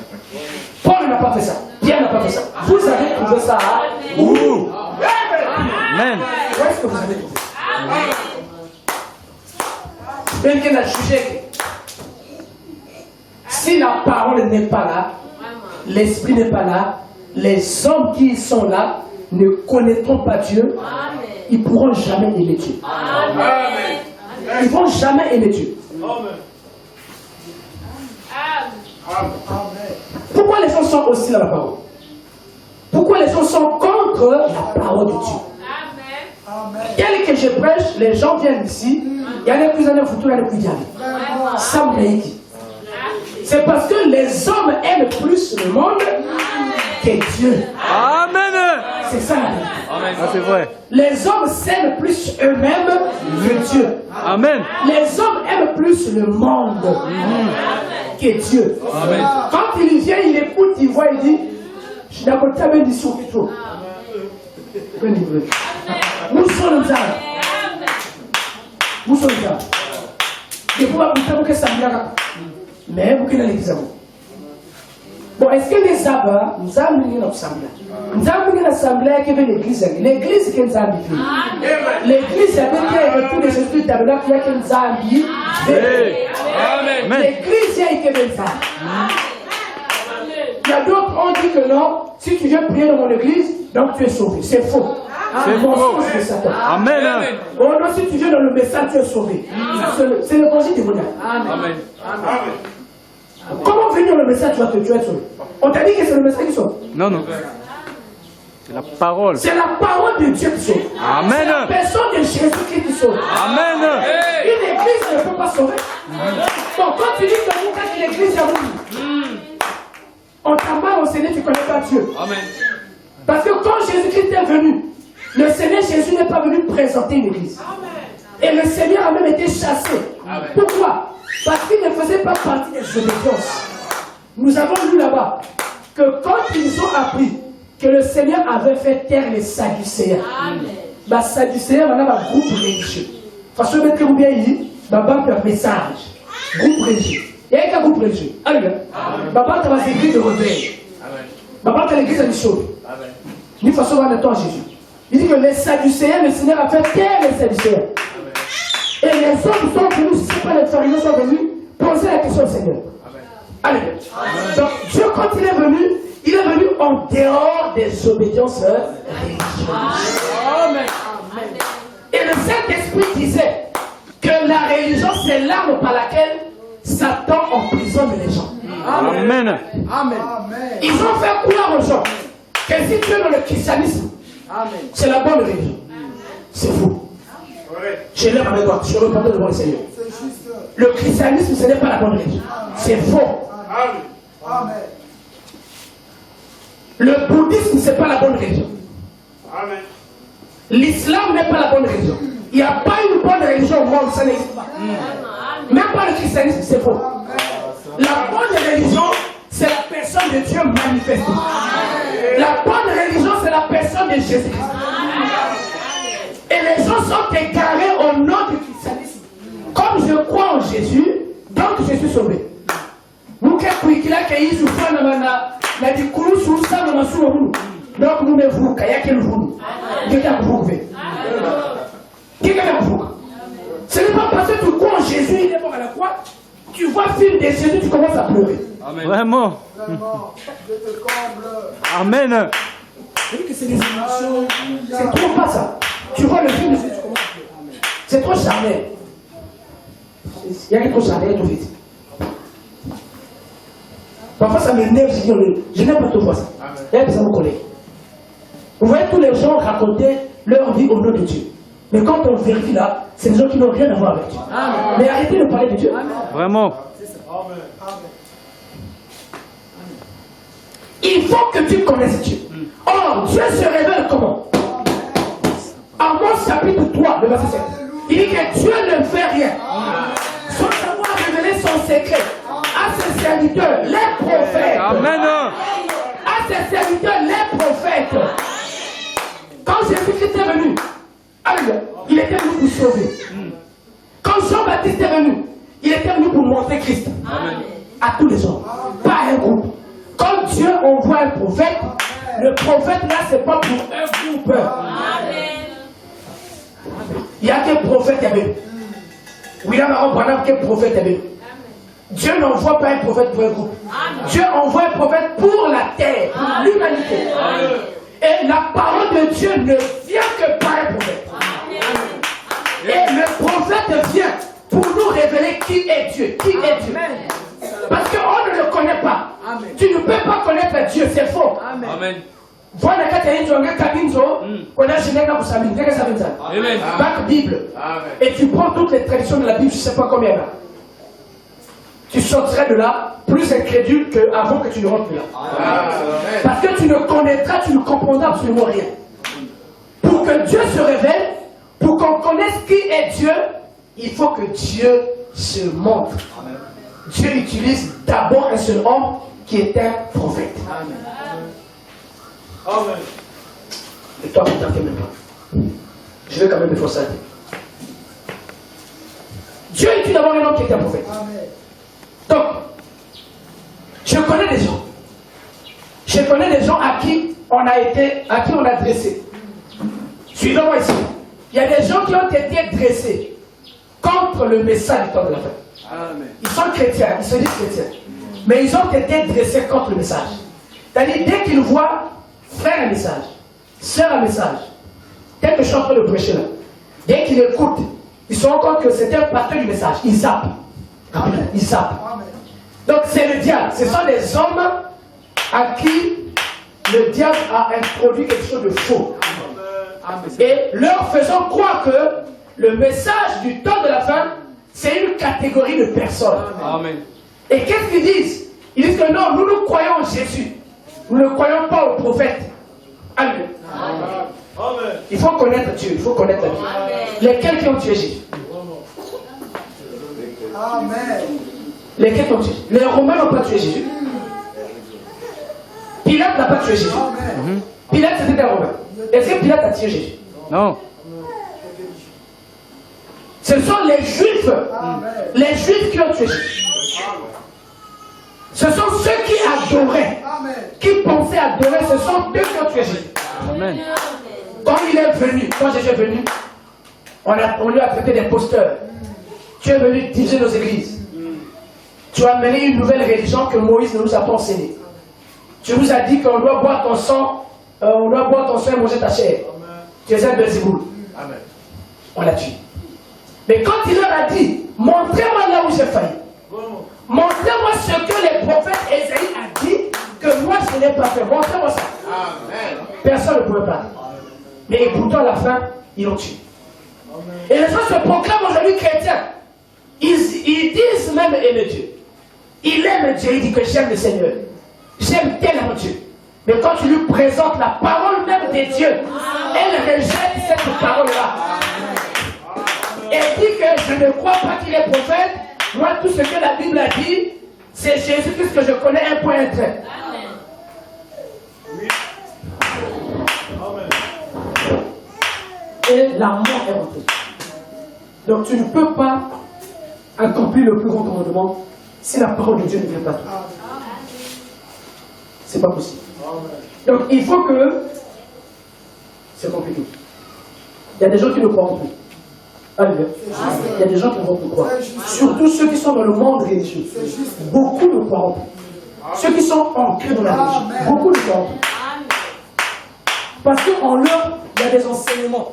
S1: Paul n'a pas fait ça. Pierre n'a pas fait ça. Vous avez trouvé ça où?
S2: Amen.
S1: Où est-ce que vous avez trouvé? Même qu'il a jugé. Si la parole n'est pas là, l'esprit n'est pas là, les hommes qui sont là ne connaîtront pas Dieu ils ne pourront jamais aimer Dieu. Ils ne vont jamais aimer Dieu. Pourquoi les gens sont hostiles à la parole? Pourquoi les gens sont contre la parole de Dieu? Tel que je prêche, les gens viennent ici, il y a les plus années futures, il y a les plus d'années. Ça me l'a dit. C'est parce que les hommes aiment plus le monde que Dieu.
S2: Amen.
S1: C'est ça la vérité.
S2: Ah, c'est vrai.
S1: Les hommes s'aiment plus eux-mêmes que Dieu.
S2: Amen.
S1: Les hommes aiment plus le monde que Dieu.
S2: Amen.
S1: Quand il vient, il écoute, il voit, il dit, je suis d'accord, tu as bien dit ça. Nous sommes là. Nous sommes là. Et vous avez que ça vient. Mais vous avez l'église. Bon, est-ce que les abats, nous avons une assemblée? Nous avons une assemblée qui veut l'église. L'église qui nous a habité. L'église avec tous les esprits tabernacle qui nous a habité. L'église qui veut ça. Il y a d'autres qui ont dit que non, si tu viens prier dans mon église, donc tu es sauvé. C'est faux.
S2: C'est faux. Amen.
S1: Bon, non, si tu viens dans le message, tu es sauvé. C'est le conseil démoniaque.
S2: Amen.
S1: Comment venir le message, tu vas être sauvé? On t'a dit que c'est le message qui sauve.
S2: Non, non. C'est la parole.
S1: C'est la parole de Dieu qui sauve.
S2: Amen.
S1: C'est la personne de Jésus-Christ qui sauve.
S2: Amen.
S1: Une église ne peut pas sauver. Bon, quand tu dis que vous êtes l'église, à vous, on t'a mal enseigné, tu ne connais pas Dieu.
S2: Amen.
S1: Parce que quand Jésus-Christ est venu, le Seigneur Jésus n'est pas venu présenter une église. Et le Seigneur a même été chassé. Amen. Pourquoi? Parce qu'il ne faisait pas partie des obédiences. Nous avons lu là-bas que quand ils ont appris que le Seigneur avait fait taire les Sadducéens, les Sadducéens, on a un groupe religieux. Parce que mettez-vous bien ici, Baba fait un message. Groupe religieux. Il y a un groupe religieux. Allez, Baba tu vas écrire de rebelles. Baba tu as l'église à mission. D'une façon, on attend Jésus. Il dit que les Sadducéens, le Seigneur a fait taire les Sadducéens. Et les hommes sont venus, si ce n'est pas les pharisiens sont venus, poser la question au Seigneur. Allez. Donc, Dieu, quand il est venu en dehors des obédiences religieuses. Et le Saint-Esprit disait que la religion, c'est l'arme par laquelle Satan emprisonne les gens.
S2: Amen.
S1: Ils ont fait croire aux gens que si tu es dans le christianisme, c'est la bonne religion. C'est faux. Je lève avec toi, je reprends devant le Seigneur. Le christianisme, ce n'est pas la bonne religion. C'est faux. Le bouddhisme, ce n'est pas la bonne religion. L'islam n'est pas la bonne religion. Il n'y a pas une bonne religion au monde, ça n'existe pas. Même pas le christianisme, c'est faux. La bonne religion, c'est la personne de Dieu manifestée. La bonne religion, c'est la personne de Jésus-Christ. Et les gens sont égarés au nom du christianisme. Comme je crois en Jésus, donc je suis sauvé. Nous qui avons dit que donc nous ne voulons qu'à quel vous. Ce n'est pas parce que tu crois en Jésus, il est mort à la croix. Tu vois le film de Jésus, tu commences à pleurer.
S2: Amen. Vraiment. Amen.
S1: C'est des émotions. C'est trop pas ça. Tu vois le film de Jésus, tu commences à pleurer. C'est trop charnel. Il y a quelque chose charnel trop vite. Parfois ça m'énerve, je n'aime pas trop voir ça. Il y a des amis collègues. Vous voyez tous les gens raconter leur vie au nom de Dieu. Mais quand on vérifie là, c'est des gens qui n'ont rien à voir avec Dieu. Mais arrêtez de parler de Dieu.
S2: Vraiment.
S1: Il faut que tu connaisses Dieu. Or, Dieu se révèle comment? Amos chapitre 3, le verset 7. Il dit que Dieu ne fait rien sans savoir révéler son secret à ses serviteurs, les prophètes.
S2: Amen.
S1: À ses serviteurs, les prophètes. Quand Jésus-Christ est venu, il était venu pour sauver. Quand Jean-Baptiste est venu, il était venu pour montrer Christ. Amen. À tous les gens, pas un groupe. Quand Dieu envoie un prophète, le prophète là, c'est pas pour un groupe. Amen. Il y a quel prophète il y avait? William Aaron Branham, quel prophète il y avait? Dieu n'envoie pas un prophète pour un groupe. Amen. Dieu envoie un prophète pour la terre, pour l'humanité. Et la parole de Dieu ne vient que par un prophète. Dieu? Qui est Dieu? Parce qu'on ne le connaît pas. Tu ne peux pas connaître Dieu, c'est faux.
S3: Amen.
S1: Voilà, quand tu as une on a gêné dans sa Bible. Qu'est-ce que ça veut dire?
S3: Amen.
S1: Bac Bible. Et tu prends toutes les traditions de la Bible, je ne sais pas combien là. Tu sortirais de là plus incrédule qu'avant que tu ne rentres là. Parce que tu ne connaîtras, tu ne comprendras absolument rien. Pour que Dieu se révèle, pour qu'on connaisse qui est Dieu, il faut que Dieu se montre. Dieu utilise d'abord un seul homme qui est un prophète. Et toi, tu t'en fais même pas. Je vais quand même me forcer. Dieu utilise d'abord un homme qui est un prophète. Donc, je connais des gens. Je connais des gens à qui on a dressé. Suivez-moi ici. Il y a des gens qui ont été dressés contre le message du temps de la fin. Ils sont chrétiens, ils se disent chrétiens. Mais ils ont été dressés contre le message. C'est-à-dire, dès qu'ils voient frère un message, sœur un message, tel que je suis en train de prêcher là, dès qu'ils écoutent, ils se rendent compte que c'est un pasteur du message. Ils zappent. Ils zappent. Donc c'est le diable. Ce sont des hommes à qui le diable a introduit quelque chose de faux. Et leur faisant croire que le message du temps de la fin, c'est une catégorie de personnes.
S3: Amen.
S1: Et qu'est-ce qu'ils disent? Ils disent que non, nous croyons en Jésus. Nous ne croyons pas au prophète. Amen. Il faut connaître Dieu, il faut connaître la Bible. Lesquels qui ont tué Jésus?
S4: Amen.
S1: Lesquels qui ont tué Jésus? Les Romains n'ont pas tué Jésus. Pilate n'a pas tué Jésus. Pilate c'était un Romain. Est-ce que Pilate a tué Jésus?
S2: Non.
S1: Ce sont les Juifs qui ont tué Jésus. Ce sont ceux qui adoraient, qui pensaient adorer, ce sont eux qui ont tué Jésus.
S2: Amen.
S1: Quand il est venu, quand Jésus est venu, on lui a traité d'imposteurs. Tu es venu diviser nos églises. Tu as amené une nouvelle religion que Moïse ne nous a pas enseignée. Tu nous as dit qu'on doit boire ton sang, et manger ta chair. Tu es un Belzéboul. On l'a tué. Mais quand il leur a dit, montrez-moi là où j'ai failli. Montrez-moi ce que les prophètes Ésaïe a dit, que moi je n'ai pas fait. Montrez-moi ça. Personne ne pouvait pas. Mais pourtant à la fin, ils l'ont tué. Et les gens se proclament aujourd'hui chrétiens. Ils disent même aimer Dieu. Il aime Dieu, il dit que j'aime le Seigneur. J'aime tellement Dieu. Mais quand tu lui présentes la parole même de Dieu, elle rejette cette parole-là. Elle dit que je ne crois pas qu'il est prophète. Moi, tout ce que la Bible a dit, c'est Jésus-Christ que je connais un point, un trait. Et la mort est rentrée. Donc tu ne peux pas accomplir le plus grand commandement si la parole de Dieu ne vient pas à toi. C'est pas possible. Donc il faut que... C'est compliqué. Il y a des gens qui ne croient plus. Alléluia. Il y a des gens qui ne vont plus croire. Surtout ceux qui sont dans le monde religieux. Beaucoup ne croient plus. Ceux qui sont ancrés dans la religion. Beaucoup ne croient plus. Parce qu'en leur, il y a des enseignements.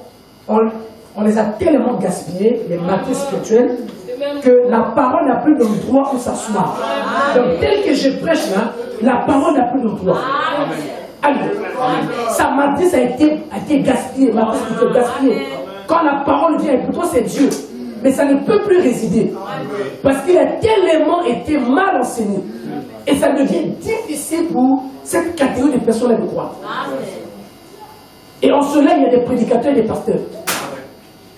S1: On les a tellement gaspillés, les matières spirituelles, que la parole n'a plus d'endroit où s'asseoir. Donc, tel que je prêche là, la parole n'a plus d'endroit. Alléluia. Sa matrice a été gaspillée, ma matrice a été gaspillée. Quand la parole vient, et pour toi c'est Dieu, mais ça ne peut plus résider. Parce qu'il a tellement été mal enseigné. Et ça devient difficile pour cette catégorie de personnes de croire. Et en cela, il y a des prédicateurs et des pasteurs.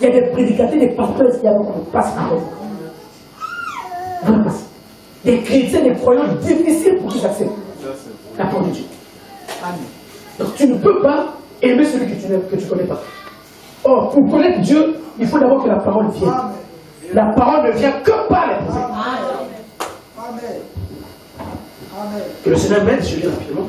S1: Il y a des prédicateurs et des pasteurs qui passent par là. Des chrétiens, des croyants difficiles pour qu'ils acceptent la parole de Dieu. Donc tu ne peux pas aimer celui que tu ne connais pas. Or, pour connaître Dieu, il faut d'abord que la parole vienne. La parole ne vient que par les prophètes. Que le Seigneur m'aide, je lis rapidement.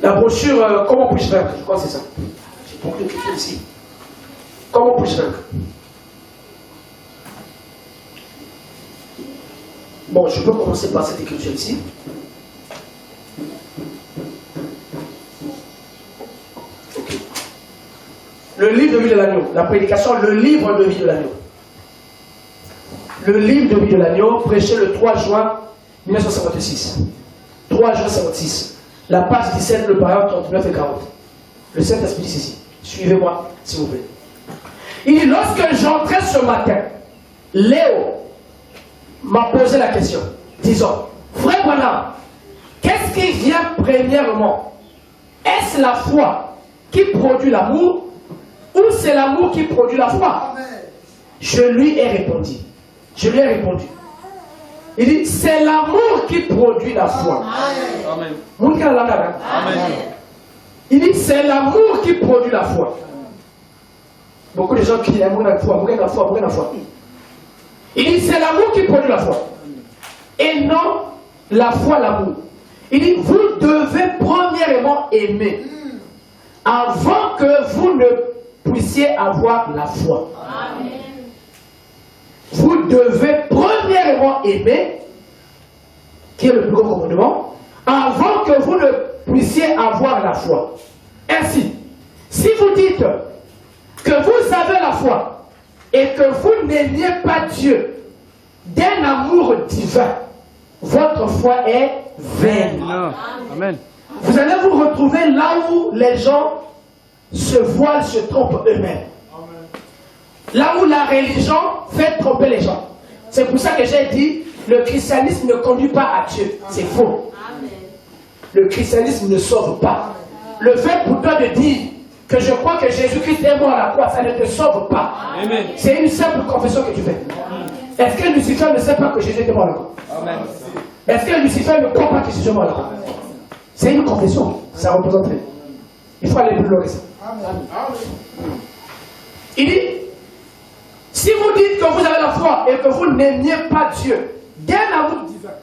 S1: La brochure Comment puis-je vaincre? Je crois que c'est ça. J'ai beaucoup d'écriture ici. Comment puis-je vaincre? Bon, je peux commencer par cette écriture ici. Ok. Le livre de vie de l'agneau. La prédication, le livre de vie de l'agneau. Le livre de vie de l'agneau, prêché le 3 juin 1956. 3 juin 56. La page 17, le paragraphe 39 et 40. Le Saint-Esprit dit ceci. Suivez-moi, s'il vous plaît. Il dit, lorsque j'entrais ce matin, Léo m'a posé la question, disant, frère Branham, qu'est-ce qui vient premièrement? Est-ce la foi qui produit l'amour ou c'est l'amour qui produit la foi? Je lui ai répondu. Il dit, c'est l'amour qui produit la foi. Amen. Il dit, c'est l'amour qui produit la foi. Beaucoup de gens qui aiment la foi. Il dit, c'est l'amour qui produit la foi. Et non la foi, l'amour. Il dit, vous devez premièrement aimer avant que vous ne puissiez avoir la foi. Amen. Vous devez premièrement aimer, qui est le plus grand commandement, avant que vous ne puissiez avoir la foi. Ainsi, si vous dites que vous avez la foi et que vous n'aimiez pas Dieu d'un amour divin, votre foi est vaine.
S2: Amen.
S1: Vous allez vous retrouver là où les gens se voilent, se trompent eux-mêmes. Là où la religion fait tromper les gens. C'est pour ça que j'ai dit, le christianisme ne conduit pas à Dieu. C'est faux. Le christianisme ne sauve pas. Le fait pour toi de dire que je crois que Jésus-Christ est mort à la croix, ça ne te sauve pas. C'est une simple confession que tu fais. Est-ce que Lucifer ne sait pas que Jésus est mort à la croix? Est-ce que Lucifer ne croit pas que Jésus est mort à la croix? C'est une confession. Ça représente rien. Il faut aller plus loin que ça. Il dit, si vous dites que vous avez la foi et que vous n'aimiez pas Dieu d'un amour divin,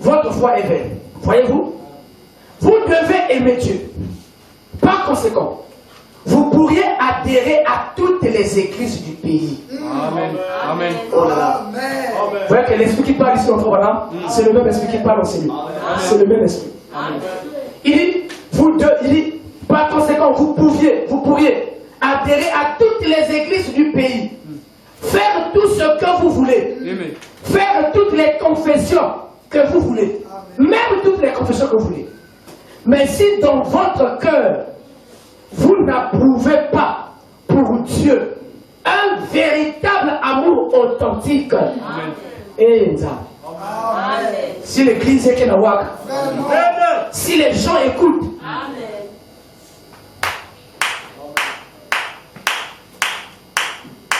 S1: votre foi est vaine. Voyez-vous? Vous devez aimer Dieu. Par conséquent, vous pourriez adhérer à toutes les églises du pays.
S2: Amen. Amen.
S1: Oh là là. Vous voyez que l'esprit qui parle ici, notre voilà, c'est le même esprit qui parle en celui. C'est le même esprit. Il dit, par conséquent, vous pourriez adhérer à toutes les églises du pays. Faire tout ce que vous voulez. Faire toutes les confessions que vous voulez. Même toutes les confessions que vous voulez. Mais si dans votre cœur, vous n'approuvez pas pour Dieu un véritable amour authentique, et si l'église est Kenawak, si les gens écoutent,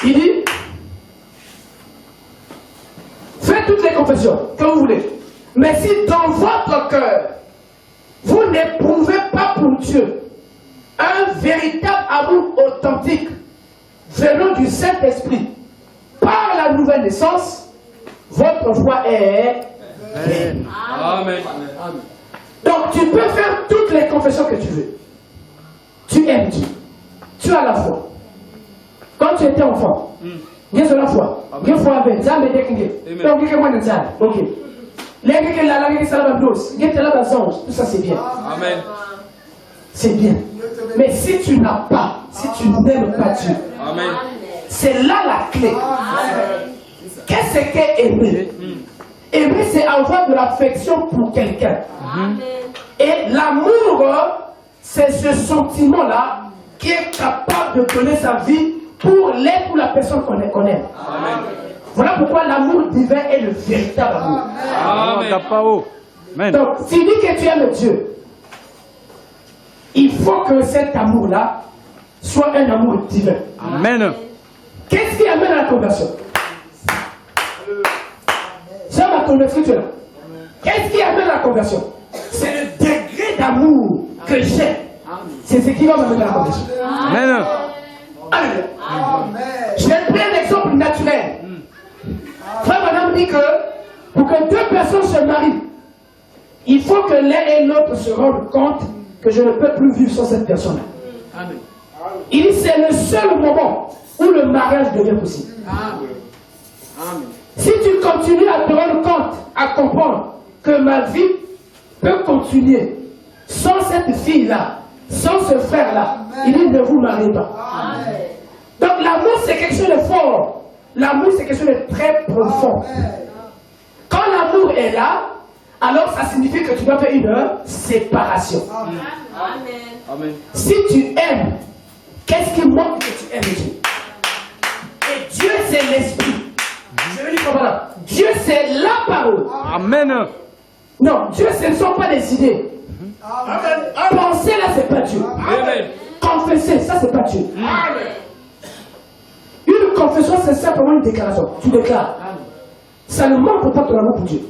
S1: il dit, faites toutes les confessions que vous voulez. Mais si dans votre cœur, vous n'éprouvez pas pour Dieu un véritable amour authentique venant du Saint-Esprit par la nouvelle naissance, votre foi est vaine. Amen. Donc tu peux faire toutes les confessions que tu veux. Tu aimes Dieu. Tu as la foi. Quand tu étais enfant, il y a la foi. Il y a la foi avec ça, mais dès qu'il y a. Donc il y a moins de ça. Ok. Les gens qui la langue, ça la douce. Il y a la tout ça c'est bien. Amen. C'est bien. Mais si tu n'as pas, si tu n'aimes pas Dieu, c'est là la clé. Qu'est-ce qu'est aimer? Aimer, c'est avoir de l'affection pour quelqu'un. Et l'amour, c'est ce sentiment-là qui est capable de donner sa vie pour l'être ou la personne qu'on aime. Voilà pourquoi l'amour divin est le véritable amour.
S2: Amen.
S1: Donc, si tu dis que tu aimes Dieu, il faut que cet amour-là soit un amour divin.
S2: Amen.
S1: Qu'est-ce qui amène à la conversion? C'est ma conversion, tu es là. Qu'est-ce qui amène à la conversion? C'est le degré d'amour que j'ai. C'est ce qui va m'amener à la conversion.
S2: Amen.
S1: Alléluia. Je vais prendre un exemple naturel. Frère Madame dit que pour que deux personnes se marient, il faut que l'un et l'autre se rendent compte que je ne peux plus vivre sans cette personne-là. Il dit c'est le seul moment où le mariage devient possible. Si tu continues à te rendre compte, à comprendre que ma vie peut continuer sans cette fille-là, sans ce frère-là, il dit ne vous mariez pas. Donc l'amour c'est quelque chose de fort. L'amour c'est quelque chose de très profond. Quand l'amour est là, alors ça signifie que tu dois faire une séparation.
S2: Amen.
S1: Si tu aimes, qu'est-ce qui montre que tu aimes Dieu? Et Dieu c'est l'esprit. Je veux dire comment là? Dieu c'est la parole.
S2: Amen.
S1: Non, Dieu ce ne sont pas les idées. Penser là c'est pas Dieu.
S2: Amen.
S1: Confesser, ça c'est pas Dieu. Une confession c'est simplement une déclaration. Tu déclares. Ça ne montre pas ton amour pour Dieu.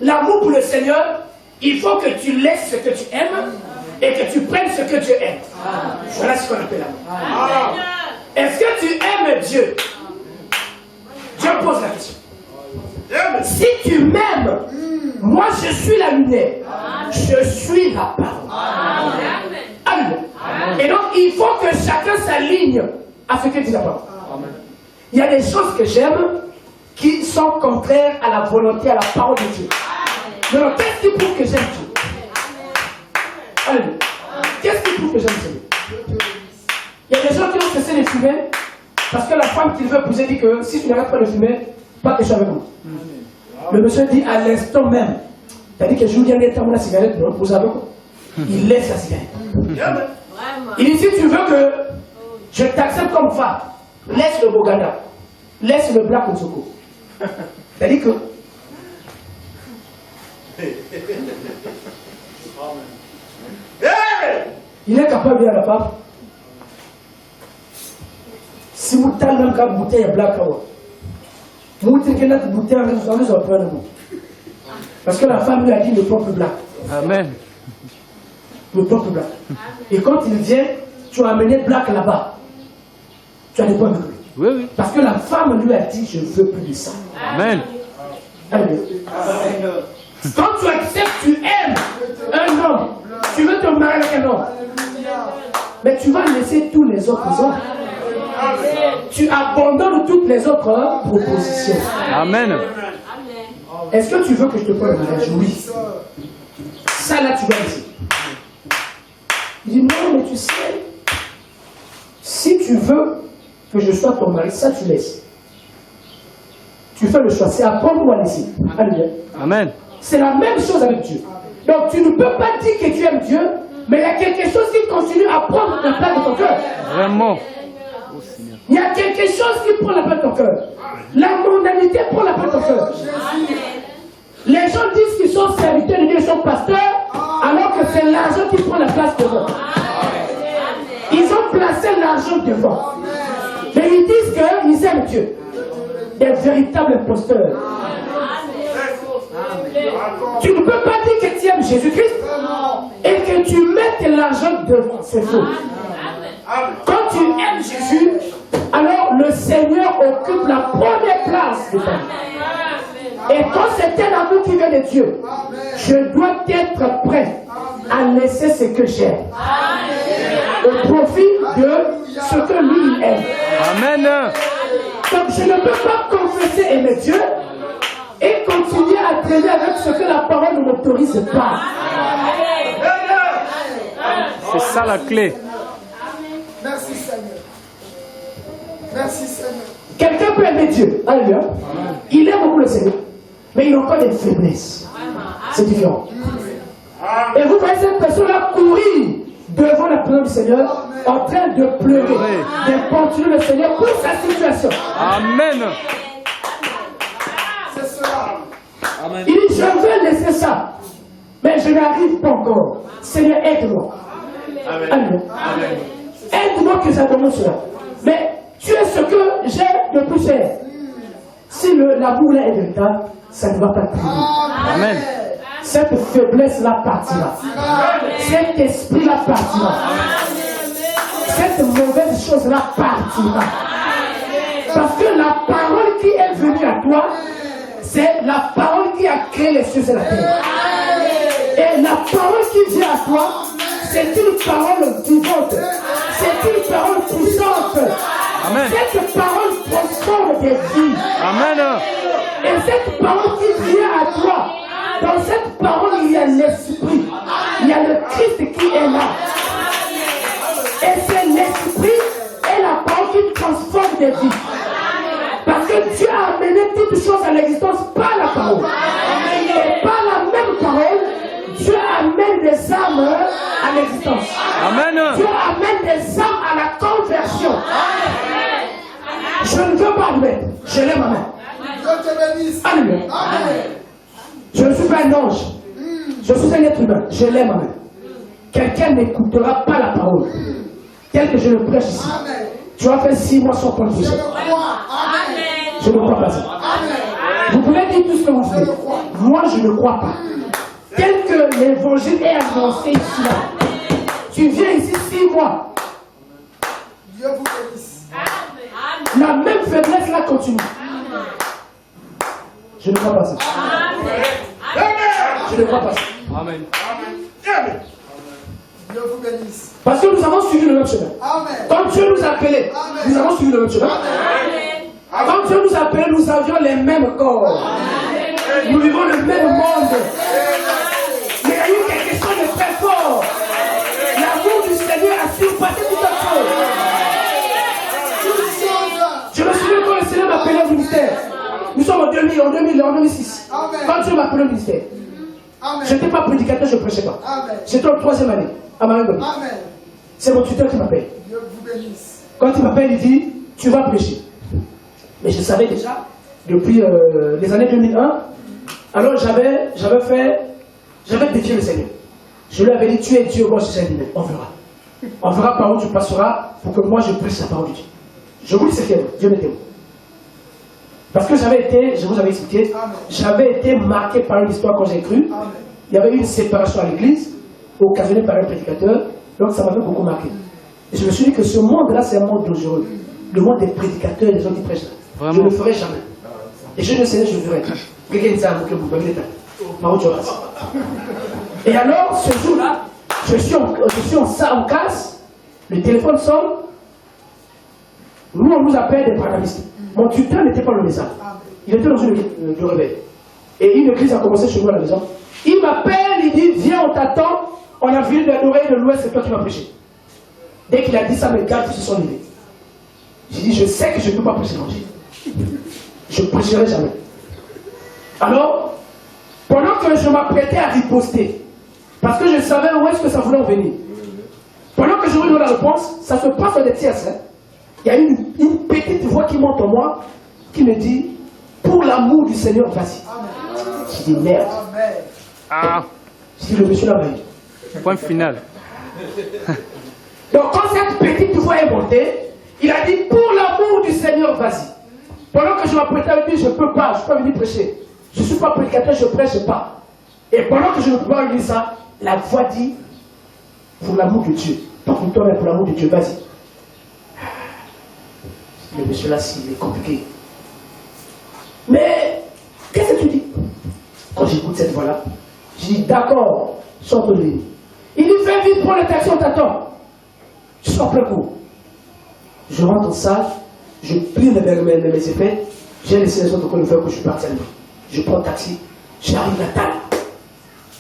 S1: L'amour pour le Seigneur, il faut que tu laisses ce que tu aimes et que tu prennes ce que Dieu aime. Voilà ce qu'on appelle l'amour. Est-ce que tu aimes Dieu? Dieu pose la question. Si tu m'aimes, moi je suis la lumière. Je suis la parole. Amen. Et donc il faut que chacun s'aligne à ce que dit la parole. Il y a des choses que j'aime qui sont contraires à la volonté, à la parole de Dieu. Donc qu'est-ce qui prouve que j'aime Dieu? Alléluia. Qu'est-ce qui prouve que j'aime Dieu? Il y a des gens qui ont cessé de fumer parce que la femme qu'il veut épouser dit que si tu n'arrêtes pas de fumer, pas que je suis avec vous. Le monsieur dit à l'instant même, c'est-à-dire que je vous dis la cigarette, non, vous avez quoi? Il laisse la cigarette. Il dit si tu veux que je t'accepte comme femme, laisse le Boganda, laisse le Black Nsoko. C'est-à-dire que il est capable de dire à la femme, si vous avez une bouteille de Black Nsoko, vous avez une bouteille de Black. Parce que la femme lui a dit le peuple blanc.
S2: Amen.
S1: Le peuple blanc. Et quand il vient, tu as amené Black là-bas. Tu as des points de vue.
S2: Oui, oui.
S1: Parce que la femme lui a dit je veux plus de ça.
S2: Amen.
S1: Amen. Quand tu acceptes, tu aimes un homme, tu veux te marier avec un homme, mais tu vas laisser tous les autres hommes. Tu abandonnes toutes les autres propositions.
S2: Amen.
S1: Est-ce que tu veux que je te fasse le mariage? Oui. Ça là, tu vas laisser. Il dit non, mais tu sais, si tu veux que je sois ton mari, ça tu laisses. Tu fais le choix, c'est apprendre ou à laisser. Alléluia.
S2: Amen.
S1: C'est la même chose avec Dieu. Donc tu ne peux pas dire que tu aimes Dieu, mais il y a quelque chose qui continue à prendre la place de ton cœur.
S2: Vraiment.
S1: Il y a quelque chose qui prend la place de ton cœur. La mondanité prend la place de ton cœur. Les gens disent qu'ils sont serviteurs de Dieu, ils sont pasteurs, alors que c'est l'argent qui prend la place devant. Ils ont placé l'argent devant. Mais ils disent qu'ils aiment Dieu. Des véritables imposteurs. Tu ne peux pas dire que tu aimes Jésus-Christ et que tu mettes l'argent devant. C'est faux. Quand tu aimes Jésus, alors le Seigneur occupe la première place de ta vie. Et quand c'est un amour qui vient de Dieu, je dois être prêt à laisser ce que j'aime au profit de ce que lui aime.
S2: Amen.
S1: Donc je ne peux pas confesser aimer Dieu et continuer à traîner avec ce que la parole ne m'autorise pas.
S2: C'est ça la clé.
S3: Merci Seigneur. Merci Seigneur.
S1: Quelqu'un peut aimer Dieu. Alléluia. Il aime beaucoup le Seigneur. Mais il a encore des faiblesses. C'est différent. Et vous voyez cette personne-là courir devant la présence du Seigneur en train de pleurer, d'importuner le Seigneur pour sa situation.
S2: Amen.
S3: C'est cela.
S1: Il dit, je veux laisser ça. Mais je n'arrive pas encore. Seigneur, aide-moi. Amen. Aide-moi que ça commence cela. Mais tu es ce que j'ai de plus cher. Si l'amour là est véritable, ça ne va pas prier.
S2: Amen.
S1: Cette faiblesse-là partira. Cet esprit-là partira. Cette mauvaise chose-là partira. Parce que la parole qui est venue à toi, c'est la parole qui a créé les cieux et la terre. Et la parole qui vient à toi, c'est une parole vivante. C'est une parole puissante.
S2: Amen.
S1: Cette parole transforme des vies.
S2: Amen.
S1: Et cette parole qui vient à toi, dans cette parole, il y a l'esprit. Il y a le Christ qui est là. des âmes à l'existence.
S2: Amen.
S1: Dieu amène des âmes à la conversion. Je ne veux pas admettre. Je lève ma main.
S3: Dieu te bénisse.
S1: Alléluia.
S3: Amen.
S1: Je ne suis pas un ange. Je suis un être humain. Je lève ma main. Quelqu'un n'écoutera pas la parole telle que je le prêche ici.
S3: Amen.
S1: Tu as fait 6 mois sans prendre
S3: Je
S1: position.
S3: le crois. Amen.
S1: Je ne crois pas ça.
S3: Amen.
S1: Vous pouvez dire tout ce que vous voulez. Moi, je ne crois pas. Tel que l'évangile est annoncé ici, là. Tu viens ici 6 mois.
S3: Dieu vous bénisse.
S1: La même faiblesse là continue. Je ne crois pas ça. Je ne crois pas ça.
S2: Amen.
S3: Dieu vous bénisse.
S1: Parce que nous avons suivi le même chemin.
S3: Amen.
S1: Quand Dieu nous a appelés, nous avons suivi le même chemin. Quand Dieu nous a appelés, nous avions les mêmes corps. Nous vivons le même monde. Mais il y a eu quelque chose de très fort. L'amour du Seigneur a surpassé toute autre chose. Je me souviens quand le Seigneur m'a appelé au ministère. Nous sommes en 2006. Quand Dieu m'a appelé au ministère, je n'étais pas prédicateur, je ne prêchais pas. J'étais en 3e année à Marie-Bonne. C'est mon tuteur qui m'appelle.
S3: Dieu vous bénisse.
S1: Quand il m'appelle, il dit, tu vas prêcher. Mais je savais déjà, depuis les années 2001, alors j'avais défié le Seigneur. Je lui avais dit, tu es Dieu, moi je suis un humain. On verra. On verra par où tu passeras pour que moi je prêche la parole de Dieu. Je vous dis ce qu'il y a, Dieu m'était bon. Parce que j'avais été, je vous avais expliqué, j'avais été marqué par une histoire quand j'ai cru. Il y avait eu une séparation à l'église, occasionnée par un prédicateur, donc ça m'avait beaucoup marqué. Et je me suis dit que ce monde-là, c'est un monde dangereux. Le monde des prédicateurs et des gens qui prêchent là.
S2: Vraiment.
S1: Je ne le ferai jamais. Et je ne sais, je le ferai. Quelqu'un dit ça à vous, que vous parlez d'état. Par où tu restes. Et alors, ce jour-là, je suis en casse, le téléphone sonne. Nous, on nous appelle des panamistes. Mon tuteur n'était pas le message. Il était dans une église de réveil. Et une église a commencé chez nous à la maison. Il m'appelle, il dit, viens, on t'attend. On a vu de l'oreille de l'ouest, c'est toi qui vas prêcher. Dès qu'il a dit ça, mes gars se sont levés. J'ai dit, je sais que je ne peux pas prêcher l'évangile. Je ne prêcherai jamais. Alors, pendant que je m'apprêtais à riposter, parce que je savais où est-ce que ça voulait en venir, pendant que je voulais la réponse, ça se passe dans des tierces. Il y a une petite voix qui monte en moi, qui me dit, pour l'amour du Seigneur, vas-y. Je dis, merde.
S2: Ah,
S1: Je dis, le monsieur là, va.
S2: point final.
S1: Donc quand cette petite voix est montée, il a dit, pour l'amour du Seigneur, vas-y. Pendant que je m'apprêtais à lui dire, je ne peux pas, je ne peux pas venir prêcher. Je ne suis pas prédicateur, je ne prêche pas. Et pendant que je ne peux pas lui dire ça, la voix dit, pour l'amour de Dieu. Pas pour toi, mais pour l'amour de Dieu, vas-y. Le monsieur là, il est compliqué. Mais, qu'est-ce que tu dis? Quand j'écoute cette voix-là, je dis, d'accord, sors de lui. Il dit, fais vite, prends le taxi, on t'attend. Je suis en plein cours. Je rentre en salle, je plie mes effets, j'ai laissé les autres faire que je suis parti à lui. Je prends le taxi, j'arrive à la table.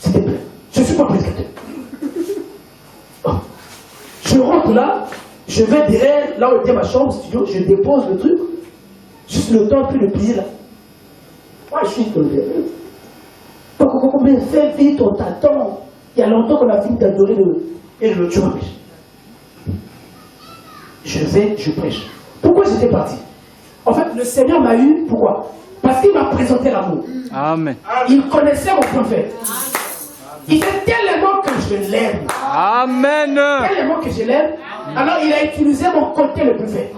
S1: C'était plein. Je ne suis pas prédicateur. Oh. Je rentre là, je vais derrière, là où était ma chambre, studio, je dépose le truc, juste le temps puis de plier là. Moi, je suis tombé. Mais fais vite, on t'attend. Il y a longtemps qu'on a fini d'adorer et le Dieu m'empêche. Je vais, je prêche. Pourquoi j'étais parti? En fait, le Seigneur m'a eu, pourquoi? Parce qu'il m'a présenté l'amour.
S2: Amen.
S1: Il connaissait mon prophète. Il fait tellement que je l'aime.
S2: Amen.
S1: Tellement que je l'aime. Alors il a utilisé mon côté le plus faible.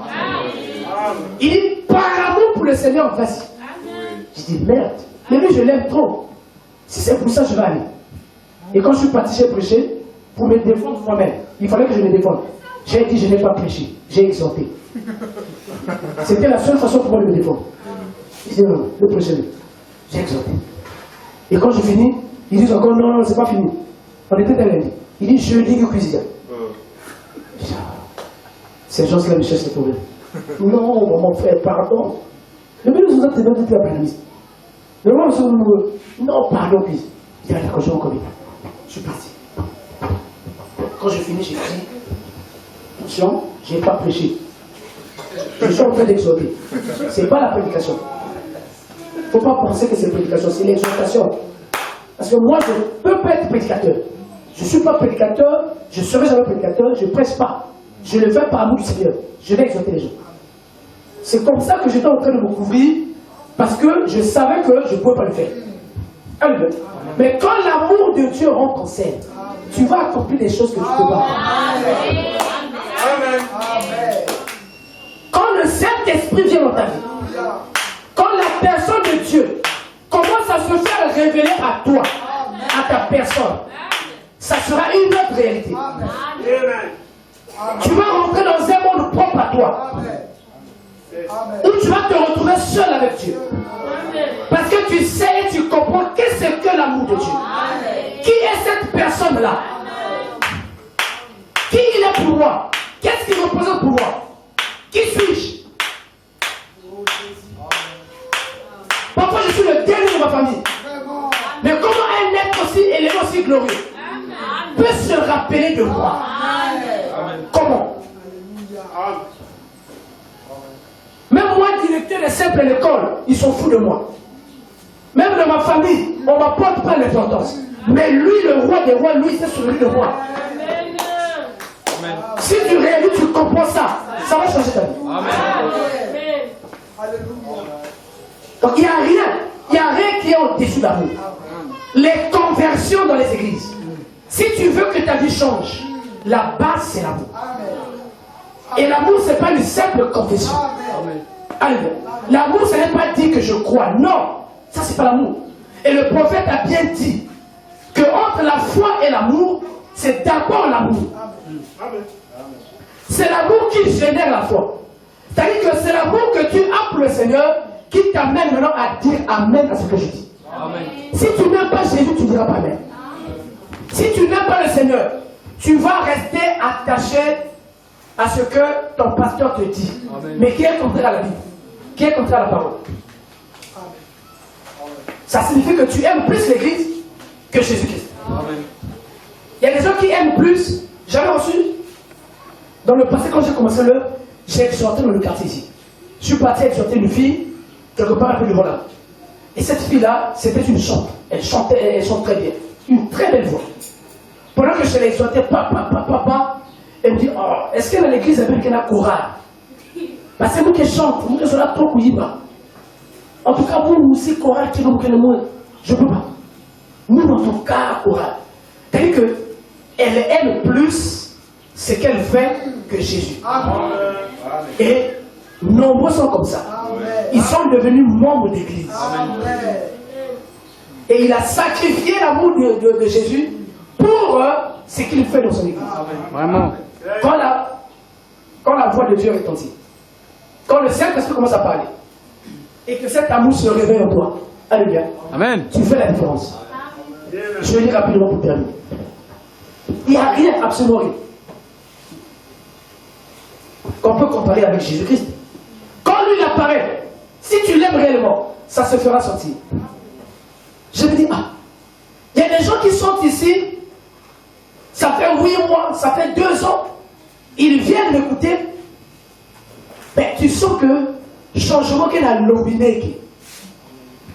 S1: Il dit, par amour pour le Seigneur, vas-y. Je dis, merde. Mais lui, je l'aime trop. Si c'est pour ça, je vais aller. Et quand je suis parti, j'ai prêché pour me défendre moi-même. Il fallait que je me défende. J'ai dit, je n'ai pas prêché. J'ai exhorté. C'était la seule façon pour moi de me défendre. Il dit, non, le prêcher. J'ai exhorté. Et quand je finis, ils disent encore, non, non, c'est pas fini. On était un lundi. Il dit, jeudi, cuisine. Ces gens-là me cherchent des problèmes. Non, mon frère, pardon. Le mieux nous a dit de la panamiste. Le roi nous non, pardon, please. Il dit, ah, d'accord, je m'en commets. Je suis parti. Quand je finis, j'ai dit, attention, je n'ai pas prêché. Je suis en train d'exhorter. Ce n'est pas la prédication. Il ne faut pas penser que c'est prédication, c'est l'exhortation. Parce que moi, je ne peux pas être prédicateur. je ne suis pas prédicateur, je ne serai jamais prédicateur, je ne presse pas. Je le fais par amour du Seigneur. Je vais exhorter les gens. C'est comme ça que j'étais en train de me couvrir, parce que je savais que je ne pouvais pas le faire. Alléluia. Mais quand l'amour de Dieu rentre en scène, tu vas accomplir des choses que tu ne peux pas.
S3: Amen.
S1: Quand le Saint-Esprit vient dans ta vie, quand la personne de Dieu commence à se faire révéler à toi, à ta personne, ça sera une autre réalité. Tu vas rentrer dans un monde propre à toi, où tu vas te retrouver seul avec Dieu. Parce que tu sais et tu comprends qu'est-ce que l'amour de Dieu. Qui est cette personne-là? Qui il est pour moi? Qu'est-ce qu'il représente pour moi? Qui suis-je? Parfois je suis le dernier de ma famille. Mais comment un être aussi élevé, aussi glorieux peut se rappeler de moi? Comment? Même moi, directeur de simple à l'école, ils sont fous de moi. Même dans ma famille, on ne m'apporte pas l'importance. Mais lui, le roi des rois, lui, c'est celui de moi. Si tu réalises, tu comprends ça, ça va changer ta vie. Donc il n'y a rien qui est au-dessus d'amour. Les conversions dans les églises. Si tu veux que ta vie change, la base c'est l'amour. Et l'amour, ce n'est pas une simple confession. Alléluia. L'amour, ce n'est pas dire que je crois. Non, ça c'est pas l'amour. Et le prophète a bien dit que entre la foi et l'amour, c'est d'abord l'amour. C'est l'amour qui génère la foi. C'est-à-dire que c'est l'amour que tu as pour le Seigneur qui t'amène maintenant à dire Amen à ce que je dis. Amen. Si tu n'aimes pas Jésus, tu ne diras pas Amen. Si tu n'aimes pas le Seigneur, tu vas rester attaché à ce que ton pasteur te dit. Amen. Mais qui est contraire à la Bible, qui est contraire à la parole. Ça signifie que tu aimes plus l'Église que Jésus-Christ. Il y a des gens qui aiment plus. J'avais reçu, dans le passé, quand j'ai commencé j'ai exhorté dans le quartier ici. Je suis parti exhorter une fille, quelque part un peu devant là. Et cette fille-là, c'était une chante. Elle chante très bien. Une très belle voix. Pendant que je l'ai exhorté, papa, elle me dit, oh, est-ce que dans l'église américaine a chorale? Bah, c'est vous qui chante, vous qui êtes là trop couilliba. En tout cas, vous aussi, chorale, qui vous le monde. Je ne peux pas. Nous, en tout cas, chorale. C'est-à-dire qu'elle aime plus ce qu'elle fait que Jésus. Amen. Et nombreux sont comme ça. Ils sont devenus membres d'église. Et il a sacrifié l'amour de Jésus pour ce qu'il fait dans son église.
S2: Vraiment.
S1: Quand la voix de Dieu retentit, quand le Saint-Esprit commence à parler, et que cet amour se réveille en toi, alléluia,
S2: Amen.
S1: tu fais la différence. Je vais lire rapidement pour terminer. Il n'y a rien, absolument rien, qu'on peut comparer avec Jésus-Christ. Quand lui il apparaît, si tu l'aimes réellement, ça se fera sentir. Je me dis, il y a des gens qui sont ici, ça fait 8 mois, ça fait 2 ans, ils viennent m'écouter, mais tu sens que changement qu'il a l'ombiné,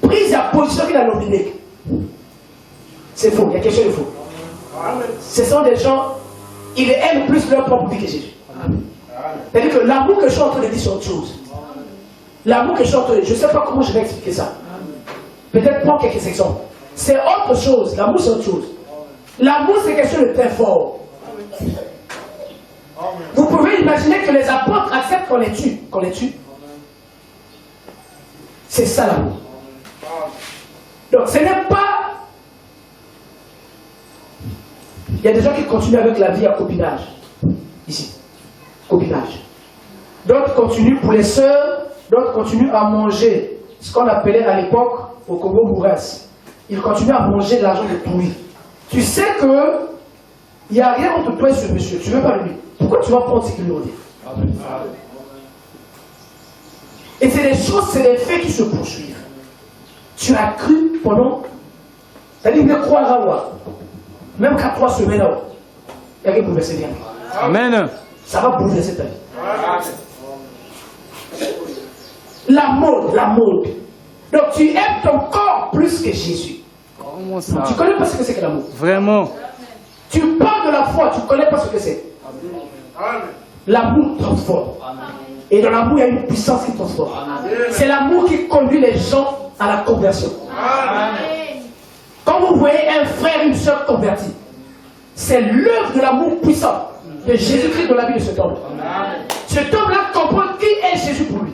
S1: prise à position qu'il a l'ombiné, c'est faux, il y a quelque chose de faux. Ce sont des gens, ils aiment plus leur propre vie que Jésus. C'est-à-dire que l'amour que je suis en train de dire, c'est autre chose. L'amour que je suis en train de dire, je ne sais pas comment je vais expliquer ça. Peut-être prendre quelques exemples. C'est autre chose. L'amour, c'est autre chose. L'amour, c'est quelque chose de très fort. Vous pouvez imaginer que les apôtres acceptent qu'on les tue. Qu'on les tue. C'est ça l'amour. Donc, ce n'est pas... Il y a des gens qui continuent avec la vie à copinage. Ici. Copinage. D'autres continuent pour les sœurs, d'autres continuent à manger ce qu'on appelait à l'époque au Congo Bourras. Ils continuent à manger de l'argent de pourri. Tu sais que il n'y a rien entre toi et ce monsieur. Tu ne veux pas lui. Pourquoi tu vas prendre ce qu'il nous dit? Et c'est des choses, c'est des faits qui se poursuivent. Tu as cru pendant. C'est-à-dire de croire à moi. Même qu'à 3 semaines, il y a rien pour verser bien.
S2: Amen.
S1: Ça va bouleverser ta vie. La mode, la mode. Donc tu aimes ton corps plus que Jésus.
S2: Comment ça?
S1: Tu connais pas ce que c'est que l'amour.
S2: Vraiment.
S1: Tu parles de la foi, tu ne connais pas ce que c'est. L'amour transforme. Et dans l'amour, il y a une puissance qui transforme. C'est l'amour qui conduit les gens à la conversion. Quand vous voyez un frère, une soeur convertie, c'est l'œuvre de l'amour puissant de Jésus-Christ dans la vie de cet homme. Cet homme-là comprend qui est Jésus pour lui.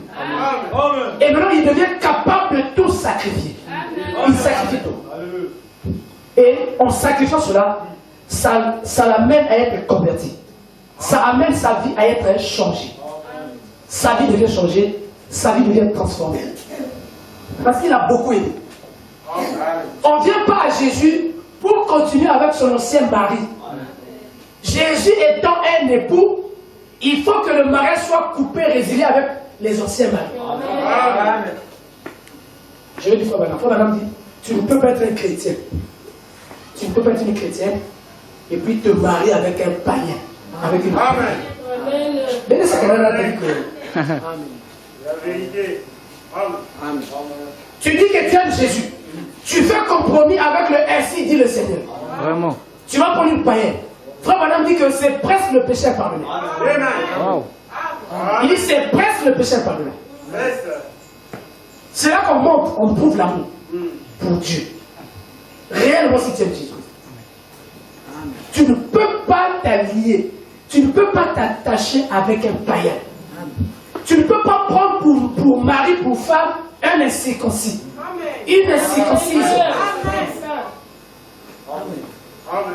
S1: Et maintenant, il devient capable de tout sacrifier. Il sacrifie tout. Et en sacrifiant cela, ça l'amène à être converti. Ça amène sa vie à être changée. Sa vie devient changée, sa vie devient transformée. Parce qu'il a beaucoup aidé. On ne vient pas à Jésus pour continuer avec son ancien mari. Jésus étant un époux, il faut que le mariage soit coupé, résilié avec les anciens maris. Je vais dire Frère Madame dit, tu ne peux pas être un chrétien. Tu ne peux pas être une chrétienne et puis te marier avec un païen. Avec une païenne. Mais c'est quand même dit que...
S4: La vérité. Amen.
S1: Tu dis que tu aimes Jésus. Tu fais compromis avec le ainsi dit le Seigneur.
S2: Vraiment.
S1: Tu vas prendre une païenne. Frère Madame dit que c'est presque le péché pardonné.
S2: Wow.
S1: Il dit c'est presque le péché pardonné. C'est là qu'on montre, on prouve l'amour pour Dieu. Réellement si tu aimes Jésus. Tu ne peux pas t'allier. Tu ne peux pas t'attacher avec un païen. Tu ne peux pas prendre pour mari, pour femme, un incirconcis. Une incirconcise.
S4: Amen.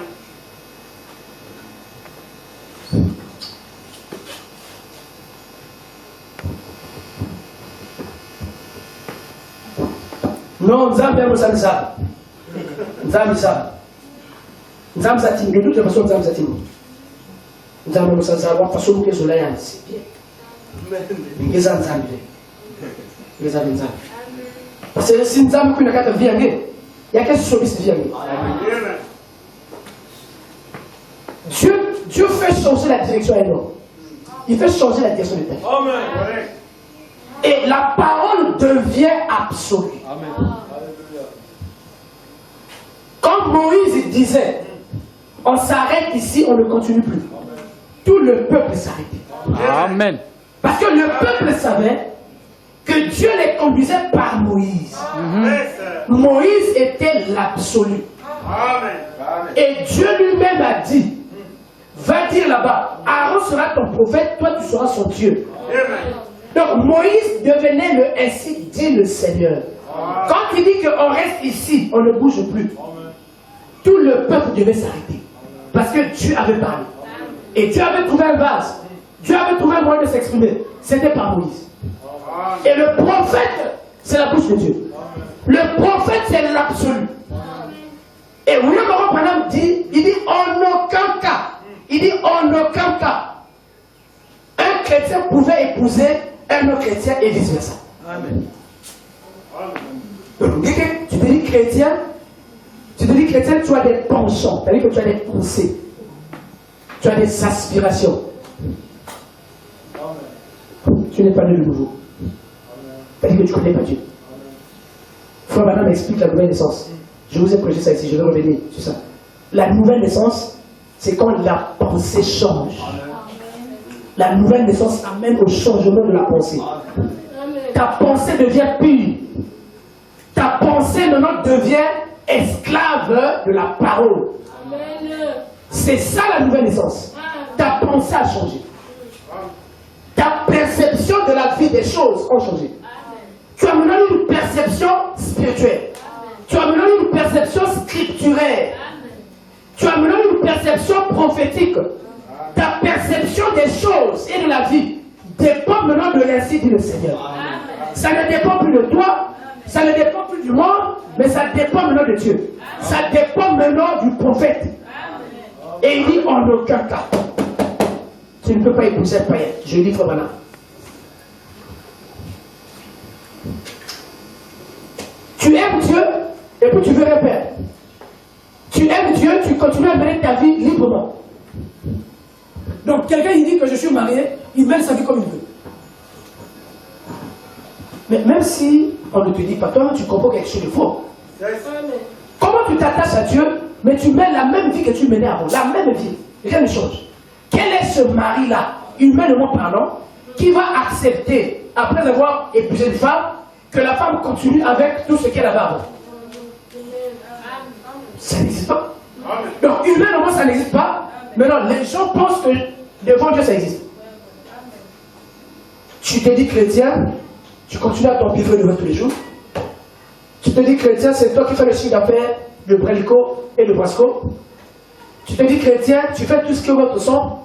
S1: Non, Nzambe ya Moussa Nzambe. Nzambe Nzambe. Nzambe Zatim. De toute façon, Nzambe Zatim. Nzambe Moussa Nzambe. On passe au bout de Zola. C'est bien. Mais Nzambe Nzambe. Nzambe Nzambe. Parce que si Nzambe n'a pas de vie, il y a qu'un service de vie. Dieu fait changer la direction énorme. Il fait changer la direction de ta vie. Et la parole devient absolue. Quand Moïse disait, on s'arrête ici, on ne continue plus. Tout le peuple s'arrêtait.
S2: Amen.
S1: Parce que le peuple savait que Dieu les conduisait par Moïse. Moïse était l'absolu. Et Dieu lui-même a dit, va dire là-bas, Aaron sera ton prophète, toi tu seras son Dieu. Donc Moïse devenait le ainsi dit le Seigneur. Quand il dit qu'on reste ici, on ne bouge plus. Tout le peuple devait s'arrêter. Parce que Dieu avait parlé. Et Dieu avait trouvé un vase. Dieu avait trouvé un moyen de s'exprimer. C'était par Moïse. Et le prophète, c'est la bouche de Dieu. Le prophète, c'est l'absolu. Et William Branham dit, il dit en aucun cas. Il dit en aucun cas. Un chrétien pouvait épouser un autre chrétien et vice versa. Amen. Donc, tu te dis chrétien, tu as des penchants, c'est-à-dire que tu as des pensées, tu as des aspirations. Tu n'es pas né de nouveau. C'est-à-dire que tu ne connais pas Dieu. Frère Madame explique la nouvelle naissance. Je vous ai prêché ça ici, je vais revenir sur ça. La nouvelle naissance, c'est quand la pensée change. La nouvelle naissance amène au changement de la pensée. Ta pensée devient pure. Ta pensée maintenant devient esclave de la parole. C'est ça la nouvelle naissance. Ta pensée a changé. Ta perception de la vie des choses a changé. Tu as maintenant une perception spirituelle. Tu as maintenant une perception scripturaire. Tu as maintenant une perception prophétique. Ta perception des choses et de la vie dépend maintenant de l'ainsi dit le Seigneur. Ça ne dépend plus de toi, ça ne dépend plus du monde, mais ça dépend maintenant de Dieu. Ça dépend maintenant du prophète. Et il dit en aucun cas, tu ne peux pas épouser un païen. Je dis frère Bana. Tu aimes Dieu et puis tu veux rien perdre. Tu aimes Dieu, tu continues à mener ta vie librement. Donc quelqu'un il dit que je suis marié, il mène sa vie comme il veut. Mais même si on ne te dit pas, toi tu comprends quelque chose de faux. Comment tu t'attaches à Dieu, Mais tu mènes la même vie que tu menais avant, la même vie. Rien ne change. Quel est ce mari-là, humainement parlant, qui va accepter, après avoir épousé une femme, que la femme continue avec tout ce qu'elle avait avant? Ça n'existe pas. Donc, humainement, ça n'existe pas. Maintenant, les gens pensent que devant Dieu, ça existe. Tu te dis chrétien, tu continues à t'empiffrer devant tous les jours. Tu te dis chrétien, c'est toi qui fais le chiffre d'affaires, le brelico et le brasco. Tu te dis chrétien, tu fais tout ce que votre sang.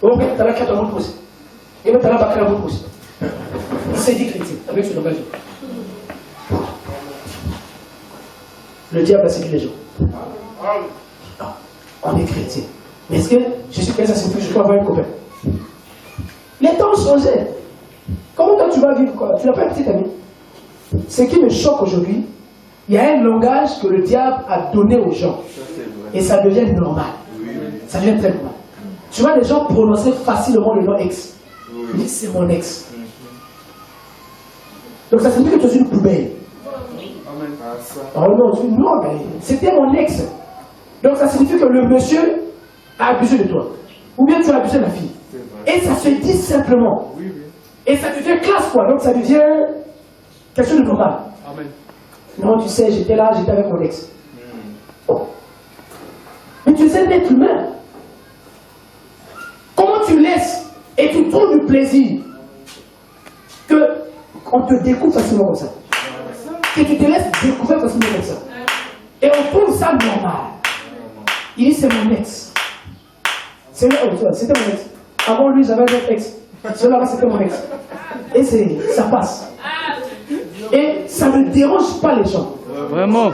S1: Oh, mais tu as la carte à votre aussi. Et même tu as la carte à votre aussi. Il s'est dit chrétien, avec ce langage. Le diable a séduit les gens. Non, on est chrétien. Mais est-ce que je suis chrétien, ça signifie que je peux avoir un copain? Les temps ont changé. Comment toi tu vas vivre quoi? Tu n'as pas un petit ami. Ce qui me choque aujourd'hui, il y a un langage que le diable a donné aux gens. Et ça devient normal. Ça devient très normal. Tu vois les gens prononcer facilement le nom ex. Ils disent c'est mon ex. Donc ça signifie que tu es une poubelle. Oh non, non, mais c'était mon ex. Donc ça signifie que le monsieur a abusé de toi. Ou bien tu as abusé de la fille. Et ça se dit simplement. Et ça devient classe quoi. Donc ça devient quelque chose de normal.
S2: Amen.
S1: Non, tu sais, j'étais là, j'étais avec mon ex. Oh. Mais tu sais d'être humain. Comment tu laisses et tu trouves du plaisir qu'on te découvre facilement comme ça? Que tu te laisses découvrir facilement comme ça. Et on trouve ça normal. Il dit c'est mon ex. C'était mon ex. Avant lui, j'avais un autre ex. Celui-là, c'était mon ex. Et ça passe. Et ça ne dérange pas les gens.
S2: Vraiment.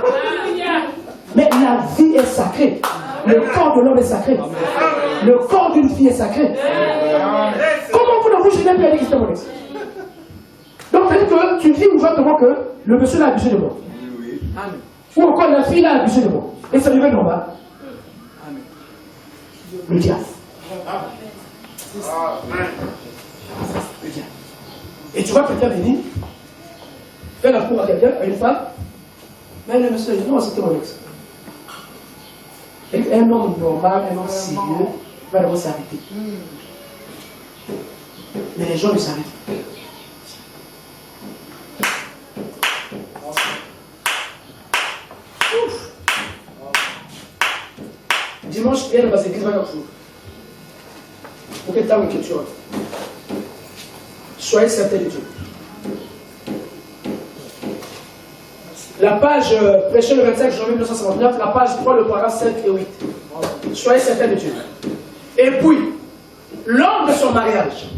S1: Mais la vie est sacrée. Le corps de l'homme est sacré. Le corps d'une fille est sacré. Comment vous ne vous gênez plus à dire que c'était mon ex? Donc, peut-être que tu dis ouvertement que le monsieur l'a abusé de moi. Ou encore la fille l'a abusé de moi. Et ça devient normal. Le diable. Le diable. Et tu vois quelqu'un venir, faire la cour à quelqu'un, à une femme, mais le monsieur dit non, c'était mon ex. Et un homme normal, un homme sérieux, va d'abord s'arrêter. Mais les gens ne s'arrêtent pas. Dimanche, il y a dans l'église, va jour. Pour que tu aies une culture. Soyez certain de Dieu. La page, prêché le 25 janvier 1959, la page 3, le paragraphe 5 et 8. Soyez certain de Dieu. Et puis, lors de son mariage,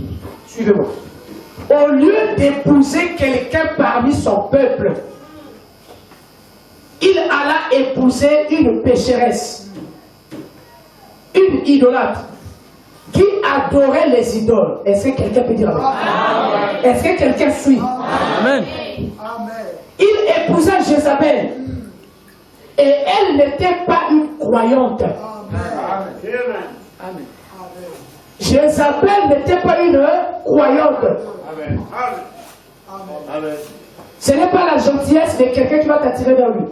S1: suivez-moi, au lieu d'épouser quelqu'un parmi son peuple, il alla épouser une pécheresse, une idolâtre, qui adorait les idoles. Est-ce que quelqu'un peut dire amen? Est-ce que quelqu'un suit?
S2: Amen.
S1: Il épousa Jézabel. Et elle n'était pas une croyante.
S4: Amen.
S1: Jézabel n'était pas une croyante.
S4: Amen. Amen.
S1: Ce n'est pas la gentillesse de quelqu'un qui va t'attirer vers lui.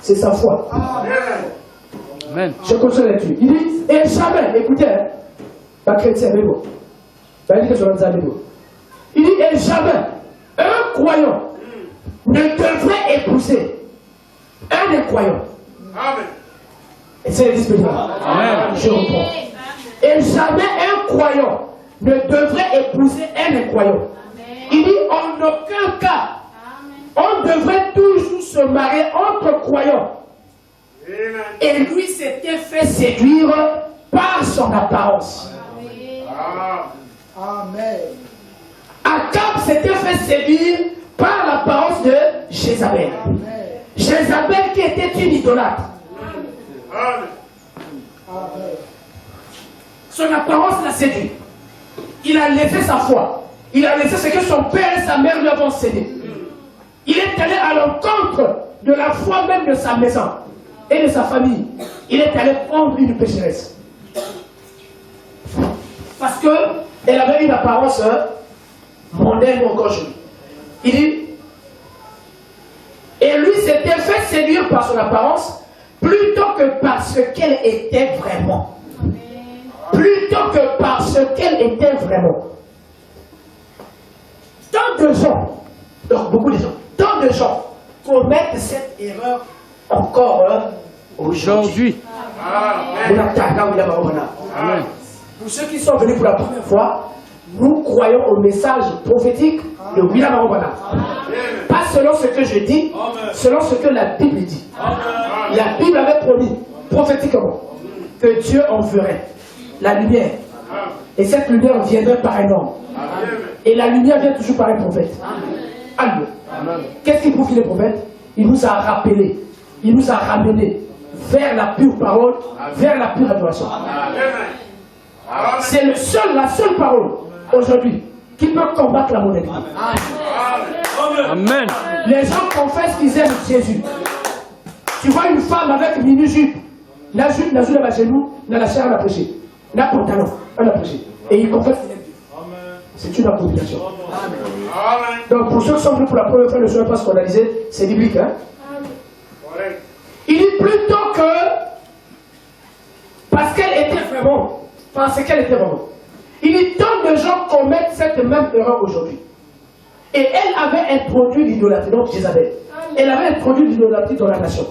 S1: C'est sa foi.
S2: Amen.
S1: Je continue là-dessus. Il dit, et jamais, écoutez, pas chrétien, mais bon. Il dit, et jamais, un croyant ne devrait épouser un incroyant.
S4: Amen.
S1: Et c'est disponible.
S2: Amen.
S1: Je reprends. Et jamais un croyant ne devrait épouser un incroyant. Il dit, en aucun cas, on devrait toujours se marier entre croyants. Et lui s'était fait séduire par son apparence.
S3: Amen.
S1: Akab s'était fait séduire par l'apparence de Jézabel. Jézabel qui était une idolâtre. Son apparence l'a séduit. Il a laissé sa foi. Il a laissé ce que son père et sa mère lui avaient enseigné. Il est allé à l'encontre de la foi même de sa maison et de sa famille. Il est allé prendre une pécheresse. Parce qu'elle avait une apparence mondaine ou encore jolie. Il dit, séduire par son apparence plutôt que par ce qu'elle était vraiment. Plutôt que par ce qu'elle était vraiment. Tant de gens, donc beaucoup de gens, tant de gens commettent cette erreur encore aujourd'hui.
S2: Amen.
S1: Pour ceux qui sont venus pour la première fois, nous croyons au message prophétique de William Arobana. Pas selon ce que je dis, selon ce que la Bible dit. La Bible avait promis prophétiquement que Dieu enverrait la lumière. Et cette lumière viendrait par un homme. Et la lumière vient toujours par un prophète. Alléluia. Qu'est-ce qui prouve qu'il est prophète? Il nous a rappelé, il nous a ramenés vers la pure parole, vers la pure adoration. C'est la seule parole aujourd'hui qui peut combattre la modernité.
S2: Amen.
S1: Les gens confessent qu'ils aiment Jésus. Tu vois une femme avec une mini-jupe. La jupe n'a pas chez nous, n'a la chair à la prêcher. N'a pantalon à la prêcher. Et il confesse qu'il aime Dieu. C'est une appropriation. Donc pour ceux qui sont venus pour la première fois, ne soyez pas scandalisés, c'est biblique. Hein? Il dit plutôt que parce qu'elle était vraiment, parce qu'elle était vraiment. Il dit tant de gens commettent cette même erreur aujourd'hui. Et elle avait introduit l'idolâtrie, donc Jézabel. Elle avait introduit l'idolâtrie dans la nation,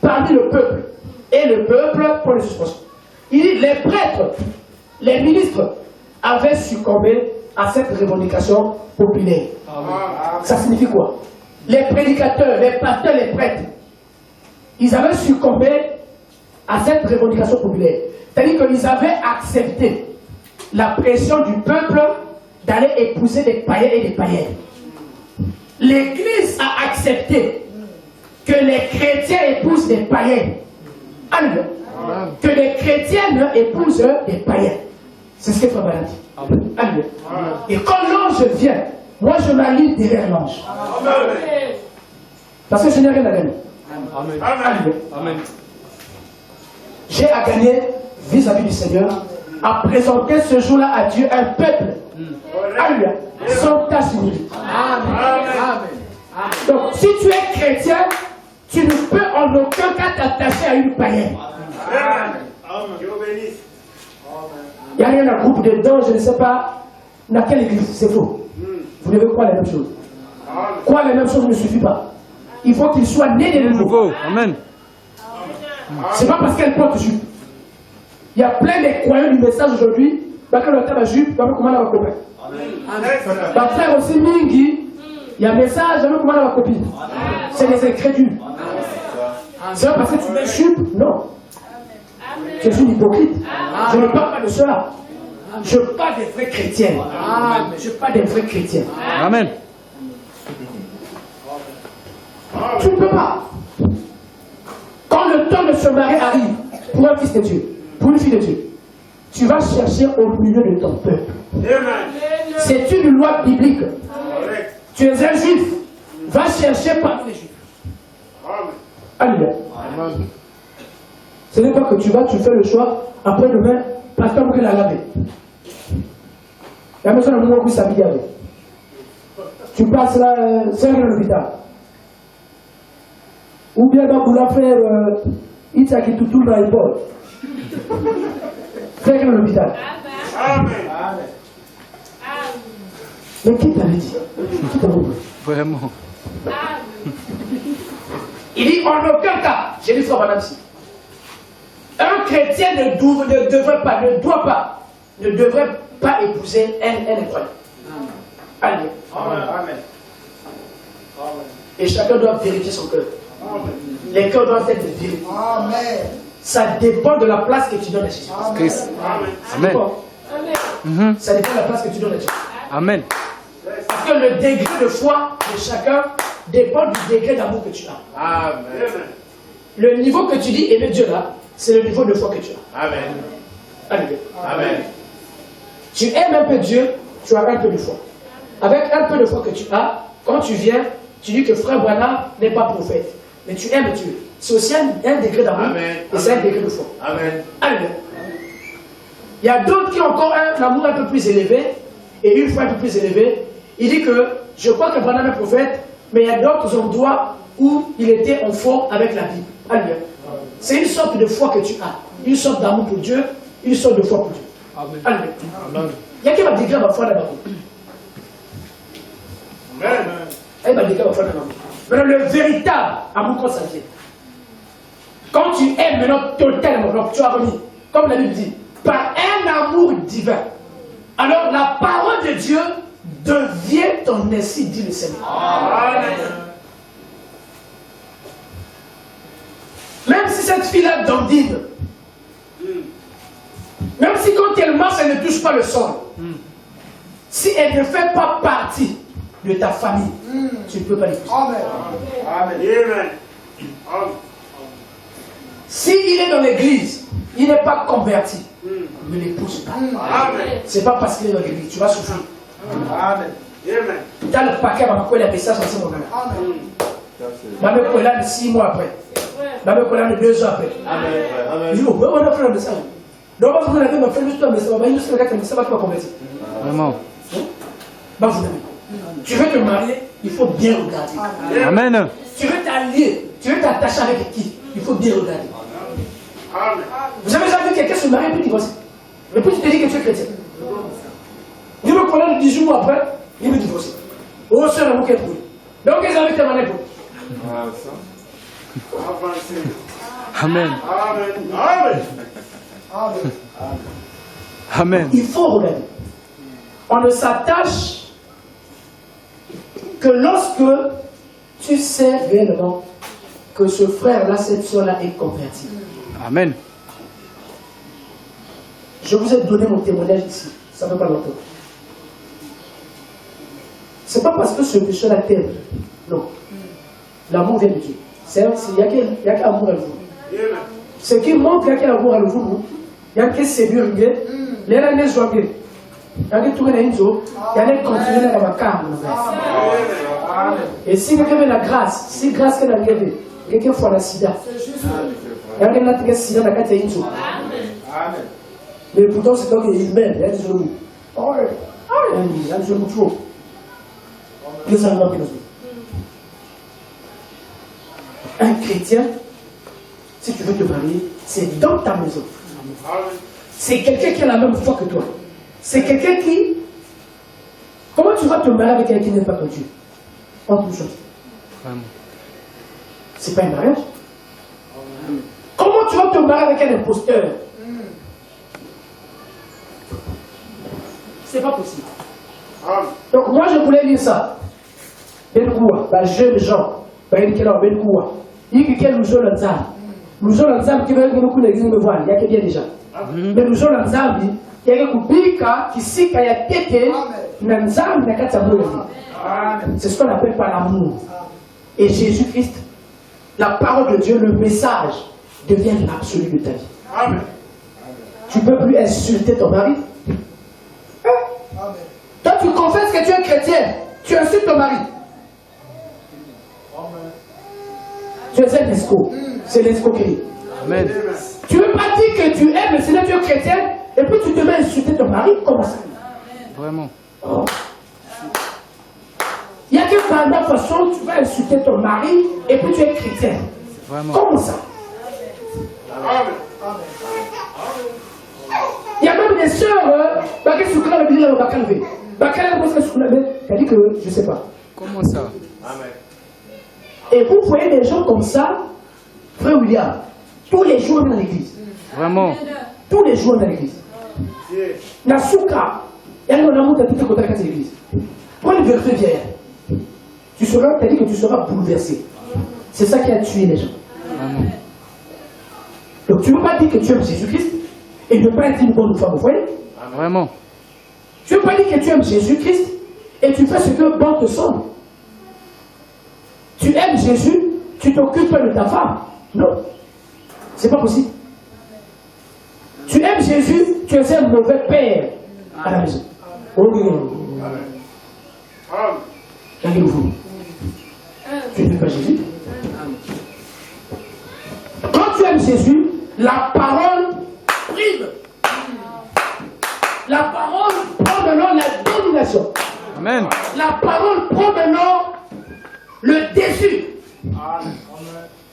S1: parmi le peuple. Et le peuple, pour les suspensions. Il dit les prêtres, les ministres avaient succombé à cette revendication populaire. Ça signifie quoi? Les prédicateurs, les pasteurs, les prêtres, ils avaient succombé à cette revendication populaire. C'est-à-dire qu'ils avaient accepté la pression du peuple d'aller épouser des païens et des païennes. L'Église a accepté que les chrétiens épousent des païens. Alléluia. Que les chrétiennes épousent des païens. C'est ce que Frère Bala dit. Alléluia. Et quand l'ange vient, moi je m'aligne derrière l'ange. Parce que je n'ai rien à gagner. Alléluia. J'ai à gagner vis-à-vis du Seigneur à présenter ce jour-là à Dieu un peuple. Alléluia. Sans tache ni limite. Donc si tu es chrétien, tu ne peux en aucun cas t'attacher à une païenne. Il n'y a rien à groupe dedans, je ne sais pas dans quelle église, c'est faux. Vous devez croire les mêmes choses. Croire les mêmes choses ne suffit pas. Il faut qu'il soit né de nouveau.
S2: Amen.
S1: C'est pas parce qu'elle porte jupe. Il y a plein de croyants du message aujourd'hui, parce que le temps de jupe, comment on va copain. Ma frère aussi, Mingi, il y a un message, comment on va copine. C'est des incrédules. C'est pas parce que tu mets jupe, non. Je suis une hypocrite. Je ne parle pas de cela. Je parle des vrais chrétiens. Je parle des vrais chrétiens.
S2: Amen.
S1: Tu ne peux pas. Quand le temps de se marier arrive, pour un fils de Dieu, pour une fille de Dieu, tu vas chercher au milieu de ton peuple. C'est une loi biblique. Tu es un juif, va chercher parmi les juifs. Alléluia. Ce n'est pas que tu vas, tu fais le choix, après demain, pasteur Mouké l'a lavé. La maison de Mouké s'habille avec. Tu passes là, c'est à l'hôpital. Ou bien dans pour la faire, il t'a qui tout dans l'épaule. Faire à l'hôpital. Mais qui t'avait dit? Qui t'avait dit?
S2: Vraiment.
S1: Il dit en aucun cas, j'ai dit ça madame si. Un chrétien ne devrait pas épouser un incroyable. Allez. Amen. Et chacun doit vérifier son cœur. Les cœurs doivent être vérifiés. Ça dépend de la place que tu donnes à Jésus.
S2: Amen.
S1: Ça dépend de la place que tu donnes à Jésus.
S2: Amen.
S1: Parce que le degré de foi de chacun dépend du degré d'amour que tu as.
S4: Amen.
S1: Le niveau que tu dis aimer Dieu là, c'est le niveau de foi que tu as.
S4: Amen.
S1: Alléluia.
S4: Amen.
S1: Tu aimes un peu Dieu, tu as un peu de foi. Avec un peu de foi que tu as, quand tu viens, tu dis que frère Branham n'est pas prophète. Mais tu aimes Dieu. C'est aussi un degré d'amour et c'est un degré de foi.
S4: Amen.
S1: Alléluia. Il y a d'autres qui ont encore un amour un peu plus élevé et une foi un peu plus élevée. Il dit que je crois que Branham est prophète, mais il y a d'autres endroits où il était en fond avec la Bible. Alléluia. C'est une sorte de foi que tu as. Une sorte d'amour pour Dieu, une sorte de foi pour Dieu. Alléluia. Il y a qui va déclarer ma foi dans l'amour. Elle va déclarer ma foi dans l'amour. Maintenant, le véritable amour, quand ça vient. Quand tu aimes maintenant totalement, donc tu as remis, comme la Bible dit, par un amour divin. Alors la parole de Dieu devient ton ainsi, dit le Seigneur. Amen. Même si cette fille-là dandine, même si quand elle marche, elle ne touche pas le sol, si elle ne fait pas partie de ta famille, tu ne peux pas l'épouser.
S3: Amen.
S4: Amen.
S1: S'il est dans l'église, il n'est pas converti, ne l'épouse pas. C'est pas parce qu'il est dans l'église, tu vas souffrir.
S3: Amen.
S1: Tu as le paquet, ma quoi, le message dans ce moment-là.
S3: Amen.
S1: Ma mère quoi là de 6 mois après. Ma mère quoi là de 2 ans après. Je dis, on a fait le message. Donc, vous avez ma frère, juste un message, mais juste un message, va convertir.
S2: Vraiment.
S1: Tu veux te marier, il faut bien regarder.
S2: Amen.
S1: Tu veux t'allier, tu veux t'attacher avec qui? Il faut bien regarder. Vous avez déjà vu quelqu'un se marier et puis divorcer? Mais puis tu te dis que tu es chrétien. Il me connaît 18 mois après, il me divorce. Oh, c'est l'amour qu'elle trouve. Donc, ils avaient été mariés pour.
S2: Amen.
S3: Amen.
S2: Amen.
S1: Il faut regarder. On ne s'attache que lorsque tu sais réellement que ce frère-là, cette soeur-là est converti.
S2: Amen.
S1: Je vous ai donné mon témoignage ici. Ça ne fait pas longtemps. C'est pas parce que ce péché-là t'aime. Non. L'amour vient de Dieu. Il n'y a qu'un amour à vous. Ce qui montre qu'il y a qu'un amour à vous, il y a qu'un séduire. Il y a qu'un joyeux. Il y a qu'un tourner une zone. Il y a qu'un continuer dans ma carte. Et si quelqu'un veut la grâce, si grâce qu'elle a gagné, quelqu'un fois la sida. Il y a quelqu'un sida dans la carte une zone. Mais pourtant, c'est donc qu'il m'aime. Il y a des genoux. Il y a des genoux trop. Un chrétien, si tu veux te marier, c'est dans ta maison. C'est quelqu'un qui a la même foi que toi. C'est quelqu'un qui... Comment tu vas te marier avec quelqu'un qui n'aime pas ton Dieu? En toute chose. C'est pas un mariage. Comment tu vas te marier avec un imposteur? C'est pas possible. Donc moi je voulais lire ça. Jeunes gens, il y a nous jouons l'ensemble. Nous jouons l'ensemble qui veut que nous l'église me voit. Il y a que bien déjà. Mais nous jouons l'ensemble. Il y a que Bika qui sait qu'il y a tête. C'est ce qu'on appelle par l'amour. Et Jésus-Christ, la parole de Dieu, le message devient l'absolu de ta vie. Amen. Tu ne peux plus insulter ton mari. Toi, tu confesses que tu es chrétien. Tu insultes ton mari. Tu es un escroc. C'est l'escroquerie.
S2: Amen.
S1: Tu ne veux pas dire que tu aimes le Seigneur, tu es chrétien, et puis tu te mets à insulter ton mari. Comment ça?
S2: Vraiment.
S1: Oh. Il n'y a que par la façon tu vas insulter ton mari, et puis tu es chrétien.
S2: Vraiment.
S1: Comment ça? Il y a même des sœurs qui sont là, qui a dit que je ne sais pas.
S2: Comment ça?
S1: Et vous voyez des gens comme ça, frère William, tous les jours dans l'église.
S2: Vraiment.
S1: Tous les jours dans l'église. Nasuka, il y a un amour de tous les côtés de l'église. Pour une vérité vieille, tu as dit que tu seras bouleversé. C'est ça qui a tué les gens.
S2: Vraiment.
S1: Donc tu ne veux pas dire que tu aimes Jésus-Christ et ne pas être une bonne femme, vous voyez?
S2: Vraiment.
S1: Tu ne veux pas dire que tu aimes Jésus-Christ et tu fais ce que bon te semble. Tu aimes Jésus, tu t'occupes pas de ta femme. Non. C'est pas possible. Tu aimes Jésus, tu es un mauvais père à la maison. Regardez-vous. Tu n'aimes pas Jésus. Quand tu aimes Jésus, la parole prime. La parole prend maintenant la domination.
S2: Amen.
S1: La parole prend maintenant le dessus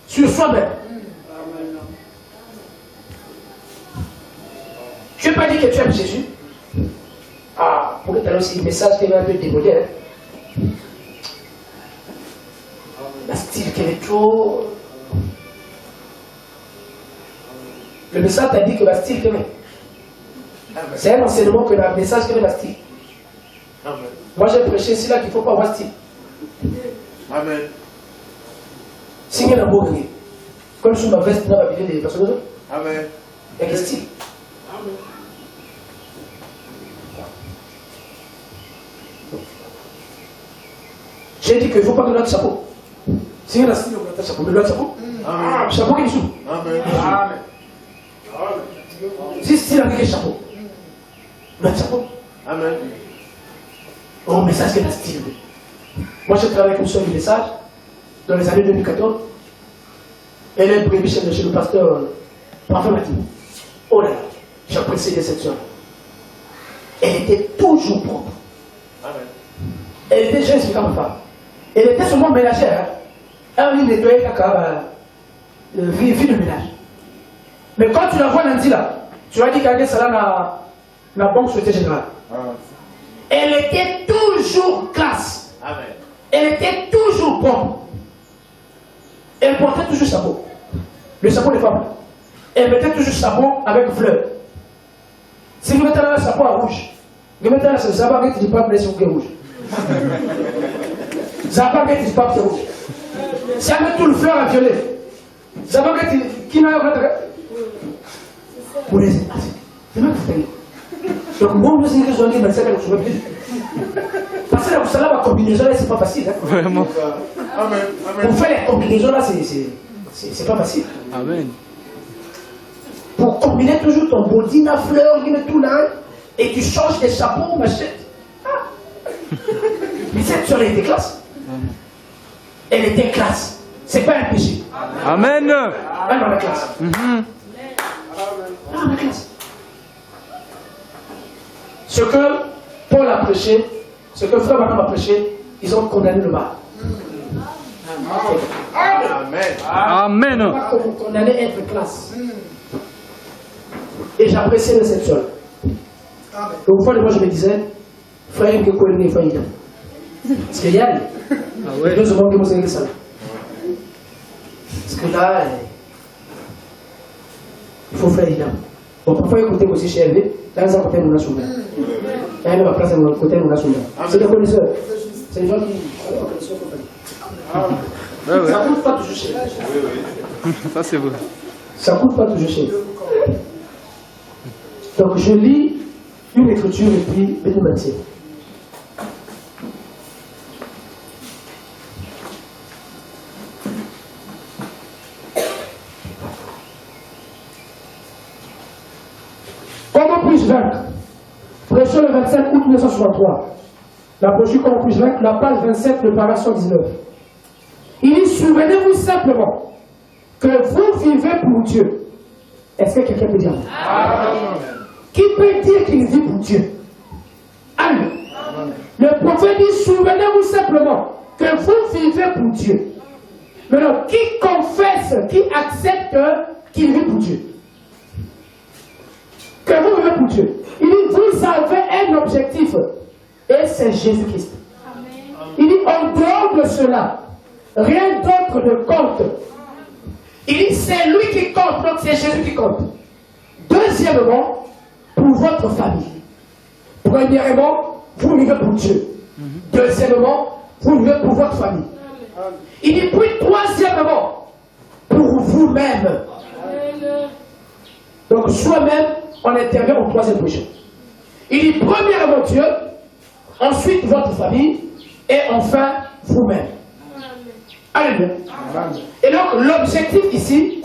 S1: sur soi-même. Je n'ai pas dit que tu aimes Jésus. Ah, pour que tu aies aussi le message qui est un peu démodé. Hein. La style qu'elle est trop. Le message t'a dit que la style qu'elle est. C'est un enseignement que le message qu'elle est la style. Moi j'ai prêché ici là qu'il ne faut pas avoir style.
S3: Amen.
S1: Signe la boue. Comme sur ma veste, dans ma vidéo des personnes.
S3: Amen.
S1: Il y a quel style? J'ai dit qu'il ne faut pas que notre chapeau. Signe la style, on a chapeau. Mais notre chapeau.
S3: Amen.
S1: Chapeau qui est dessous.
S3: Amen.
S1: Si style avec le chapeau. Notre chapeau.
S3: Amen.
S1: Oh, mais ça c'est la style. Moi j'ai travaillé comme ça du message dans les années 2014. Elle est brebis chez le pasteur Parfait Mathieu. Oh là là, j'apprécie cette soeur. Elle était toujours propre.
S3: Amen.
S1: Elle était jeune, c'est comme femme. Elle était seulement ménagère. Hein. Elle nettoyait la vie de ménage. Mais quand tu la vois lundi là, tu vas dire qu'elle est là dans la banque Société Générale. Elle était toujours classe.
S3: Amen.
S1: Elle était toujours propre. Elle portait toujours chapeau. Le chapeau des femmes. Elle mettait toujours chapeau avec fleurs. Si vous mettez là un chapeau à rouge, vous mettez là un chapeau à rouge, pas blessé ou rouge. Zappa qui pas rouge. Si elle met tout le fleur à violet, Zappa qui n'a pas de. Vous les c'est même fait. Donc, moi, je sais que je vais dire, je vais dire. Parce que vous savez, la combinaison là, c'est pas facile. Hein.
S2: Vraiment.
S3: Amen. Amen.
S1: Pour faire les combinaisons là, c'est pas facile.
S2: Amen.
S1: Pour combiner toujours ton body, la fleur, tout là, et tu changes des chapeaux, machin. Ah. Mais cette soeur, elle était classe. Elle était classe. C'est pas un péché.
S2: Amen.
S1: Elle dans la classe. Ah, la classe. Ce que Paul a prêché, ce que Frère Madame a prêché, ils ont condamné le mal.
S3: Amen.
S2: Amen.
S1: Pas que vous condamnez être classe. Et j'appréciais cette soeur. Donc, une fois, moi, je me disais, frère, il faut que frère, parce qu'il y a deux secondes que vous avez ça. Parce que là, il faut faire évidemment. Bon, parfois, écoutez aussi chez LV, là, ils ont côté mon assouvert. Il y a même la place à côté mon assouvert. C'est des connaisseurs. C'est des gens qui. Ça coûte pas toujours cher.
S2: Ça, c'est vrai.
S1: Ça coûte pas toujours cher. Donc, je lis une écriture et puis une matière. Comment puis-je vaincre? Prêcheur le 25 août 1963. La brochure Comment puis-je vaincre, la page 27 de Paration 19. Il dit, souvenez-vous simplement que vous vivez pour Dieu. Est-ce que quelqu'un peut dire Amen. Qui peut dire qu'il vit pour Dieu? Amen. Le prophète dit, souvenez-vous simplement que vous vivez pour Dieu. Maintenant, qui confesse, qui accepte qu'il vit pour Dieu? Que vous vivez pour Dieu. Il dit, vous avez un objectif, et c'est Jésus-Christ. Il dit, en dehors de cela, rien d'autre ne compte. Il dit, c'est lui qui compte, donc c'est Jésus qui compte. Deuxièmement, pour votre famille. Premièrement, vous vivez pour Dieu. Deuxièmement, vous vivez pour votre famille. Il dit, puis troisièmement, pour vous-même. Donc, soi-même, on intervient au troisième projet. Il dit, premièrement Dieu, ensuite votre famille, et enfin vous-même. Alléluia. Et donc, l'objectif ici,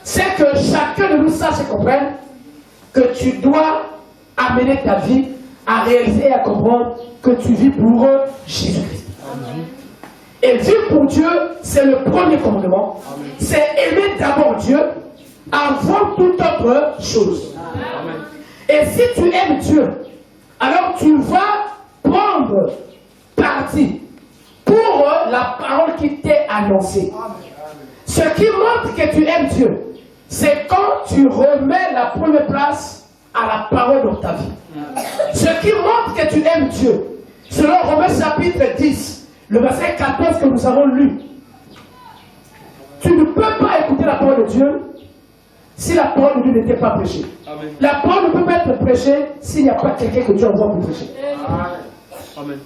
S1: c'est que chacun de nous sache et comprenne que tu dois amener ta vie à réaliser et à comprendre que tu vis pour Jésus-Christ. Et vivre pour Dieu, c'est le premier commandement. C'est aimer d'abord Dieu avant toute autre chose. Et si tu aimes Dieu, alors tu vas prendre parti pour la parole qui t'est annoncée. Ce qui montre que tu aimes Dieu, c'est quand tu remets la première place à la parole dans ta vie. Ce qui montre que tu aimes Dieu, selon Romains chapitre 10, le verset 14 que nous avons lu, tu ne peux pas écouter la parole de Dieu si la parole de Dieu n'était pas prêchée.
S2: Amen.
S1: La parole ne peut pas être prêchée s'il n'y a pas quelqu'un que Dieu envoie pour prêcher.
S2: Amen.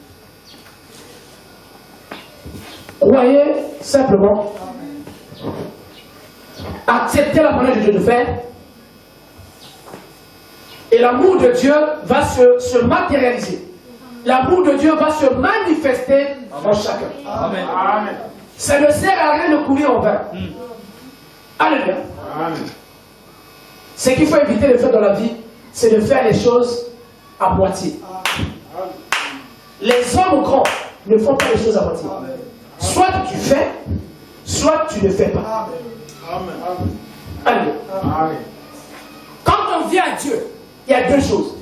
S1: Croyez simplement, acceptez la parole de Dieu de faire, et l'amour de Dieu va se matérialiser. L'amour de Dieu va se manifester en chacun.
S2: Amen.
S1: Ça ne sert à rien de courir en vain. Alléluia. Ce qu'il faut éviter de faire dans la vie, c'est de faire les choses à moitié. Les hommes grands ne font pas les choses à moitié. Soit tu fais, soit tu ne fais pas. Alléluia. Quand on vient à Dieu, il y a deux choses.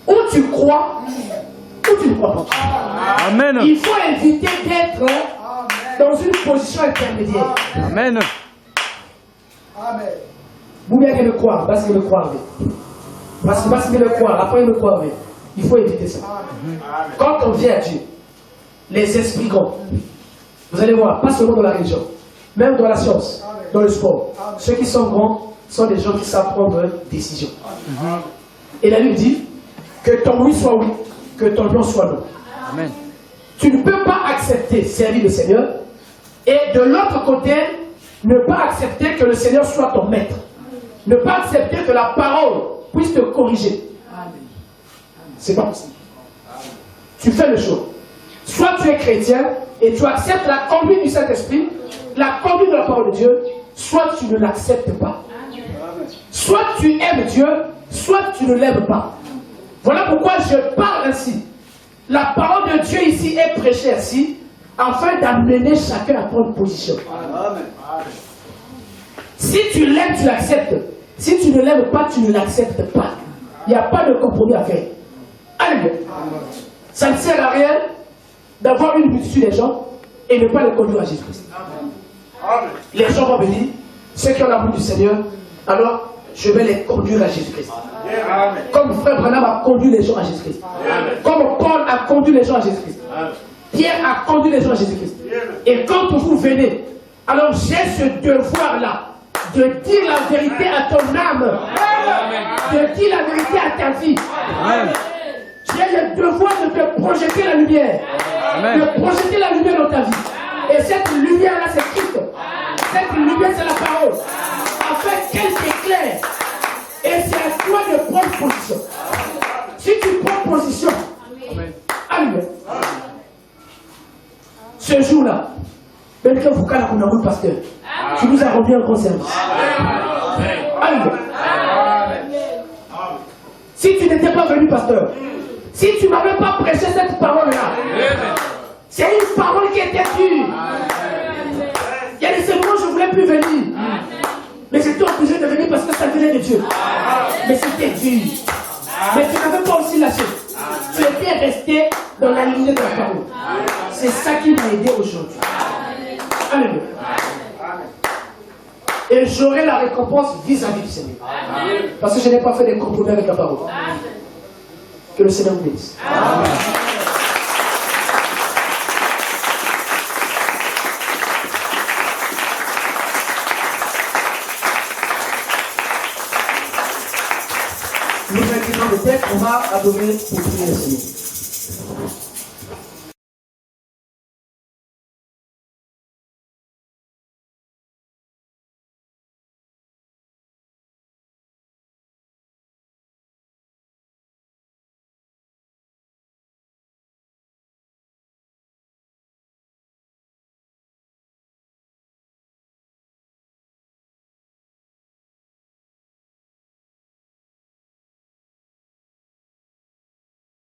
S1: Ou tu crois, ou tu ne crois pas.
S2: Amen.
S1: Il faut éviter d'être dans une position intermédiaire.
S2: Amen.
S1: Vous bien que le croire, parce que le croire. Parce que le croire, après le croire. Il faut éviter ça. Quand on vient à Dieu, les esprits grands, vous allez voir, pas seulement dans la religion, même dans la science, dans le sport, ceux qui sont grands sont des gens qui savent prendre des décisions. Et la Bible dit que ton oui soit oui, que ton non soit non.
S2: Amen.
S1: Tu ne peux pas accepter servir le Seigneur et de l'autre côté, ne pas accepter que le Seigneur soit ton maître. Ne pas accepter que la parole puisse te corriger. C'est pas possible. Tu fais le choix. Soit tu es chrétien et tu acceptes la conduite du Saint-Esprit, la conduite de la parole de Dieu, soit tu ne l'acceptes pas. Soit tu aimes Dieu, soit tu ne l'aimes pas. Voilà pourquoi je parle ainsi. La parole de Dieu ici est prêchée ainsi, afin d'amener chacun à prendre position. Si tu l'aimes, tu l'acceptes. Si tu ne l'aimes pas, tu ne l'acceptes pas. Il n'y a pas de compromis à faire. Alléluia. Ça ne sert à rien d'avoir une multitude de gens et ne pas les conduire à Jésus-Christ. Les gens vont venir, ceux qui ont l'amour du Seigneur, alors je vais les conduire à Jésus-Christ. Comme frère Branham a conduit les gens à Jésus-Christ. Comme Paul a conduit les gens à Jésus-Christ. Pierre a conduit les gens à Jésus-Christ. Et quand vous venez, alors j'ai ce devoir-là de dire la vérité à ton âme, de dire la vérité à ta vie. J'ai le devoir de te projeter la lumière, de projeter la lumière dans ta vie. Et cette lumière-là, c'est Christ. Cette lumière, c'est la parole. Afin qu'elle t'éclaire. Et c'est à toi de prendre position. Si tu prends position, alléluia. Ce jour-là, même quand vous calez un pasteur, tu nous as rendu un grand service. Alléluia. Si tu n'étais pas venu, pasteur, si tu ne m'avais pas prêché cette parole-là, c'est une parole qui était dure. Il y a des moments où je ne voulais plus venir. Mais j'étais obligé de venir parce que ça venait de Dieu. Mais c'était dur. Mais tu n'avais pas aussi lâché. Tu étais resté dans la lignée de la parole. C'est ça qui m'a aidé aujourd'hui. Alléluia. Et j'aurai la récompense vis-à-vis du Seigneur. Parce que je n'ai pas fait de compromis avec la parole. Que le Seigneur vous bénisse. Amen. Nous inclinons les têtes, on va adorer pour prier le Seigneur.